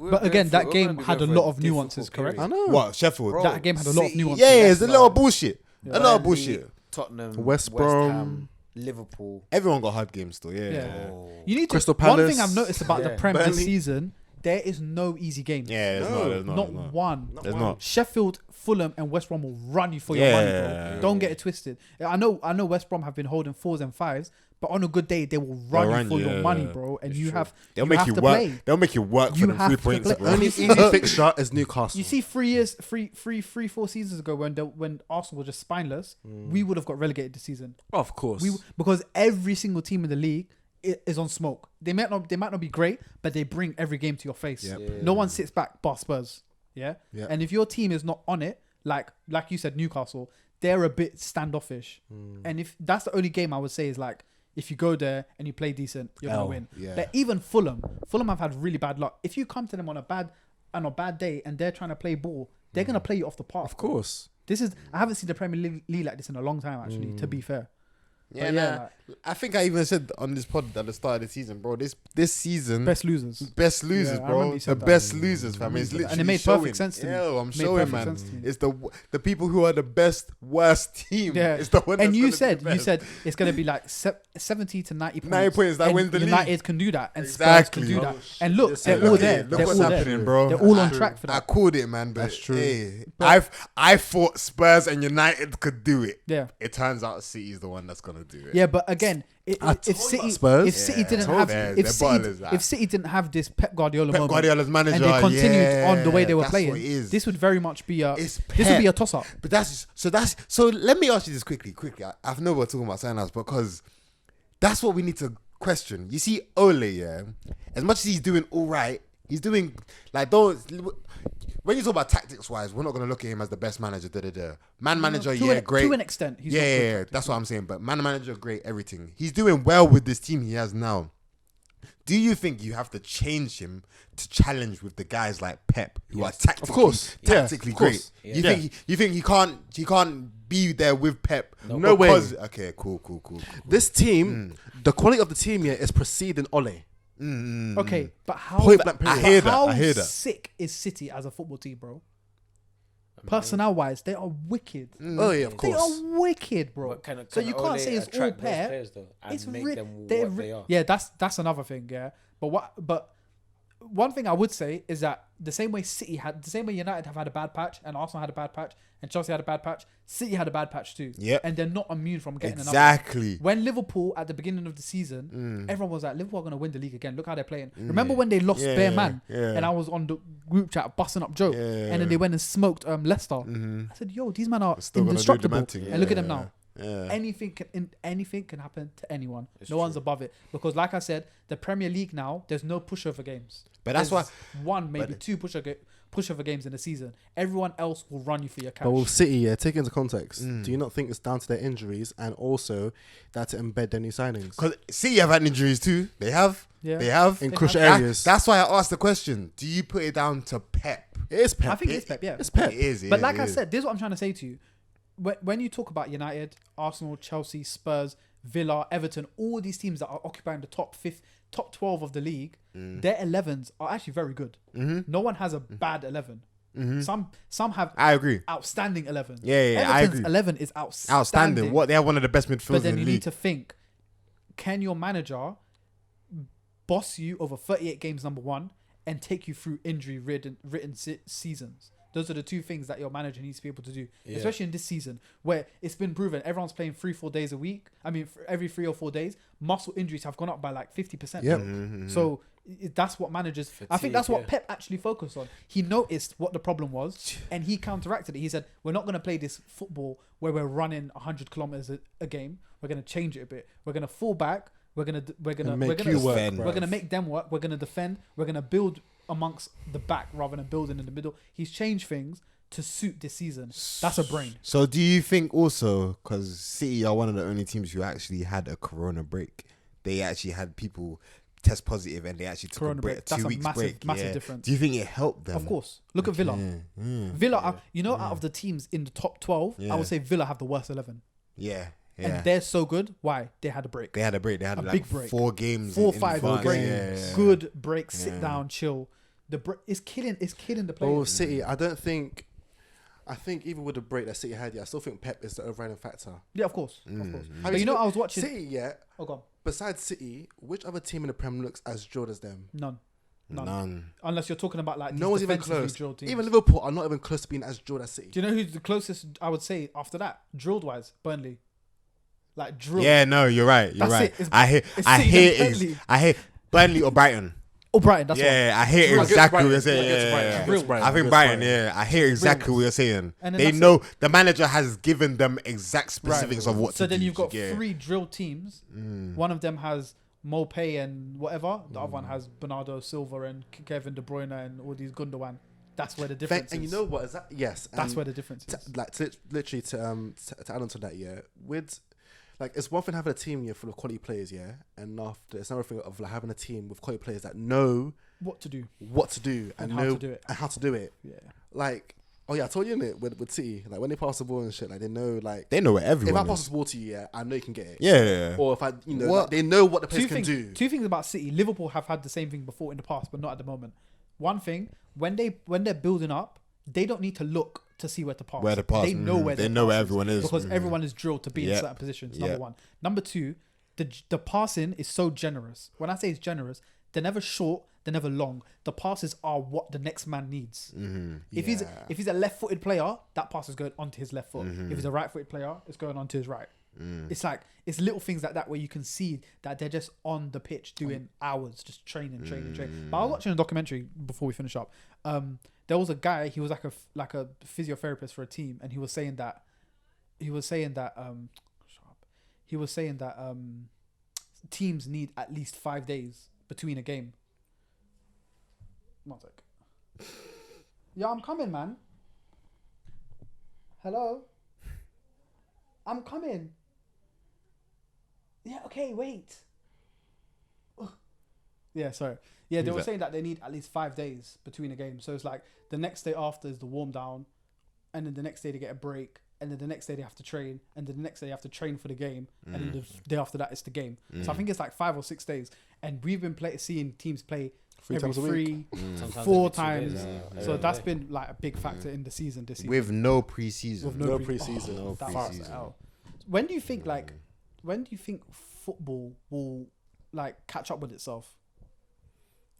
But again, that game had a lot of nuances, correct? I know. What, Sheffield? Bro, That game had a lot of City, nuances. Yeah, it's a Leicester, lot of bullshit. A lot of Burnley, bullshit. Tottenham, West Brom. Ham, Liverpool. Everyone got hard games still, yeah. Yeah. You need to. Crystal One Palace. thing I've noticed about the Yeah. Prem this Burnley. season, there is no easy games. Yeah, there's No, not. There's not. Not there's not. one. There's not. Sheffield, Fulham, and West Brom will run you for your money, Yeah. bro. Don't get it twisted. I know West Brom have been holding 4s and 5s, but on a good day they will run They'll you run for you, your yeah, money, yeah. bro. And It's you true. have They'll you make have you to work. play. They'll make you work You for the have 3 to points, play. bro. Only easy fixture is Newcastle. You see, 4 seasons ago when Arsenal were just spineless, we would have got relegated this season. Of course. Because every single team in the league is on smoke. They might not be great, but they bring every game to your face. Yep. Yeah. No one sits back bar Spurs. Yeah? Yeah. And if your team is not on it, like you said, Newcastle, they're a bit standoffish. And if that's the only game I would say is like, if you go there and you play decent, you're gonna win. yeah. But even Fulham have had really bad luck. If you come to them on a bad day and they're trying to play ball, they're gonna play you off the park. Of course. I haven't seen the Premier League like this in a long time, actually. To be fair. Yeah, But nah. I think I even said on this pod at the start of the season, bro. This season, Best losers. best losers, Yeah, I bro. remember you The said that. best losers, fam. It's And it literally made showing. perfect sense to me. Yeah, I'm Made showing, perfect man. sense to me. It's the people who are the best, worst team. Yeah. It's the one. And that's you gonna be said the best. it's gonna be like 70 to 90 points. 90 points that and wins the league. United can do that, and Exactly. Spurs can do Oh, that. And look, Yes, they're yeah. all Look there. at Look They're what's all there. happening, bro. They're all on track for I that. called it, man. But That's true. Hey, But- I thought Spurs and United could do it. Yeah. It turns out City's the one that's gonna do it. Yeah, but again, I if told City you Spurs. if City Yeah, didn't told have them. if They're City ballers, that. if City didn't have this Pep Guardiola Pep moment Guardiola's manager, and they continued on the way they were that's what it playing, is. this would very much be a It's this would be Pep. a toss up. But so let me ask you this quickly. I know we're talking about something else because that's what we need to question. You see, Ole, yeah, as much as he's doing all right, he's doing like when you talk about tactics wise, we're not gonna look at him as the best manager. Manager, great. To an extent, he's not good Yeah, tactically. that's what I'm saying. But manager, great, everything. He's doing well with this team he has now. Do you think you have to change him to challenge with the guys like Pep, who are tactically, Of course. Yeah, tactically of course. great? Yeah. You think he can't be there with Pep? No way. Because- Okay, cool. This team, the quality of the team here is preceding Ole. Okay, but how Point blank but period. how I hear that. sick is City as a football team, bro? Personnel wise, they are wicked. Oh yeah, of They course. are wicked, bro. But can So you Ole can't say it's all attract those Pep. players, though, and It's make re- them they're what re- they are. Yeah, that's another thing. Yeah, but one thing I would say is that the same way United have had a bad patch, and Arsenal had a bad patch, and Chelsea had a bad patch, City had a bad patch too. Yep. And they're not immune from getting another. Exactly. When Liverpool at the beginning of the season, everyone was like, Liverpool are going to win the league again. Look how they're playing. Remember when they lost Yeah, bare man? yeah. And I was on the group chat busting up Joe. And then they went and smoked Leicester. I said, yo, these men are Still gonna do the indestructible. man thing. And look at Yeah, them now. yeah. Anything can happen to anyone. It's no one's true. above it. Because like I said, the Premier League now, there's no pushover games. But that's There's why- one, maybe two pushover games in the season. Everyone else will run you for your cash. But with City, yeah, take into context. Do you not think it's down to their injuries and also that to embed their new signings? Because City have had injuries too. They have. Yeah. They have. In They crucial have- areas. That's why I asked the question. Do you put it down to Pep? It is Pep. I think it's Pep, yeah. It's Pep. It is. But like I said, this is what I'm trying to say to you. When you talk about United, Arsenal, Chelsea, Spurs, Villa, Everton, all these teams that are occupying the top 12 of the league, their 11s are actually very good. No one has a bad 11. Some have I agree. outstanding 11. Yeah, I Everton's agree. 11 is outstanding. Outstanding. What they have one of the best midfielders But then in you the need league. to think, can your manager boss you over 38 games, number one, and take you through injury-ridden seasons? Those are the two things that your manager needs to be able to do, especially in this season where it's been proven everyone's playing 3-4 days a week. I mean, every 3 or 4 days, muscle injuries have gone up by like 50%. Yep. So that's what managers. I think that's what yeah. Pep actually focused on. He noticed what the problem was, and he counteracted it. He said, "We're not going to play this football where we're running 100 kilometers a game. We're going to change it a bit. We're going to fall back. We're going to make you work, defend. bruv. We're going to make them work. We're going to defend. We're going to build amongst the back rather than building in the middle." He's changed things to suit this season. That's a brain. So do you think also, because City are one of the only teams who actually had a Corona break, they actually had people test positive and they actually took Corona a break, break. That's 2 a weeks break. massive Yeah. difference. Do you think it helped them? Of course. Look at Villa. Villa, out of the teams in the top 12, I Yeah. would say Villa have the worst 11. Yeah. And they're so good. Why? They had a break. They had a break. They had A like big break. 4 games. 4 or in 5 advance. break. Yeah. Good break. Sit Yeah. down, chill. It's killing the Oh, players. City. I think even with the break that City had, I still think Pep is the overriding factor. Yeah, of course. Of Mm. course. Have But you you know, seen I was watching. City. Yeah. Oh, God. Besides City, which other team in the Prem looks as drilled as them? None. None. Unless you're talking about like these No one's even defensively close. drilled teams. Even Liverpool are not even close to being as drilled as City. Do you know who's the closest? I would say after that, drilled wise, Burnley. Like drilled. Yeah, no, you're right. You're That's right. it. It's- I hear. it's I City hear. and Burnley. I hear Burnley or Brighton. Oh, Brighton. That's Yeah, I hear Against exactly what Brighton. you're saying. Against Yeah, Brighton. yeah, yeah. Against Brighton. I think Against Brighton. Brighton. Yeah, I hear exactly what you're saying. And then They that's know the manager has given them exact specifics of what So to then do. you've got yeah. 3 drilled teams. One of them has Mopay and whatever. The other one has Bernardo Silva and Kevin De Bruyne and all these Gundogan. That's where the difference And is. you know what? Is that, yes. That's and where the difference is. literally to add on to that, yeah. With like, it's one thing having a team full of quality players, yeah, and after it's another thing of like having a team with quality players that know What to do. and how know to do it. and how to do it. Yeah. Like, oh yeah, I told you innit, with City, like when they pass the ball and shit, like they know, like They know where if I everyone pass is. the ball to you, yeah, I know you can get it. Yeah, yeah, yeah. Or if I, What? like, they know what the players can do. 2 things about City. Liverpool have had the same thing before in the past, but not at the moment. One thing, when they're building up, they don't need to look to see where to pass. Where to pass, They know where they their know where pass everyone is. because everyone is drilled to be in Yeah. certain positions. Yeah. Number 1. Number 2, the passing is so generous. When I say it's generous, they're never short, they're never long. The passes are what the next man needs. If he's a left-footed player, that pass is going onto his left foot. If he's a right-footed player, it's going onto his right. It's like it's little things like that where you can see that they're just on the pitch doing hours, just training. But I was watching a documentary before we finish up. There was a guy. He was like a physiotherapist for a team, and he was saying that teams need at least 5 days between a game. One sec. Yeah, I'm coming, man. Hello? I'm coming. Yeah, okay, wait. Ugh. Yeah, sorry. Yeah, they were saying that they need at least 5 days between a game. So it's like the next day after is the warm down, and then the next day they get a break, and then the next day they have to train, and then the next day they have to train for the game, and then the day after that is the game. So I think it's like 5 or 6 days, and we've been seeing teams play 3 every times a week. 3, Sometimes 4 every 2 times. days, So that's been like a big factor in the season this season. With no preseason. With No pre- preseason. Oh, No that preseason. was out. When do you think football will like catch up with itself?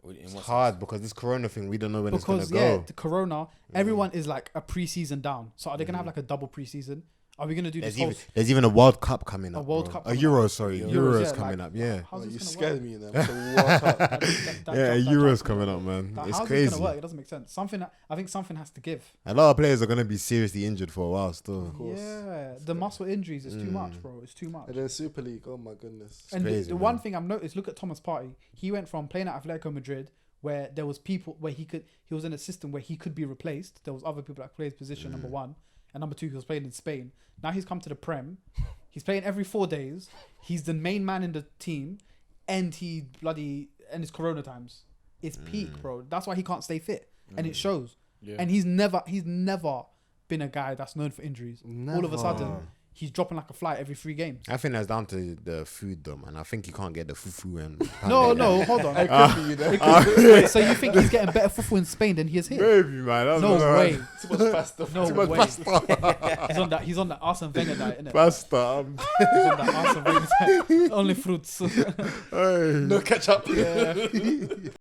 It's hard because this Corona thing, we don't know when Because it's gonna go. the Corona, everyone is like a preseason down. So are they gonna have like a double preseason? Are we gonna do this whole There's even a World Cup coming up. World bro. Cup A coming Euro, up. sorry. Euros, Euros yeah, coming like, up, yeah. How's You this gonna scared work? me then. It's a World Cup. That Yeah, job- that Euros job- coming up, man. Like, It's how's crazy. this gonna work? It doesn't make sense. I think something has to give. A lot of players are gonna be seriously injured for a while still. course. Yeah, the muscle injuries is too much, bro. It's too much. And then Super League, oh my goodness. And crazy, the man. one thing I've noticed, look at Thomas Partey. He went from playing at Atletico Madrid, where there was people where he was in a system where he could be replaced. There was other people that played his position, number 1. And number 2, he was playing in Spain. Now he's come to the Prem. He's playing every 4 days. He's the main man in the team. And it's Corona times. It's peak, bro. That's why he can't stay fit. And it shows. Yeah. And he's never been a guy that's known for injuries. All of a sudden, he's dropping like a fly every 3 games. I think that's down to the food though, man. I think you can't get the fufu and No, hold on. Wait, so you think he's getting better fufu in Spain than he is here? Maybe, man. That's No what I- way. Too much pasta. No way. He's on that Arsene Wenger diet, innit? Pasta. He's on that Arsene Wenger diet. Only fruits. Hey. No ketchup. Yeah.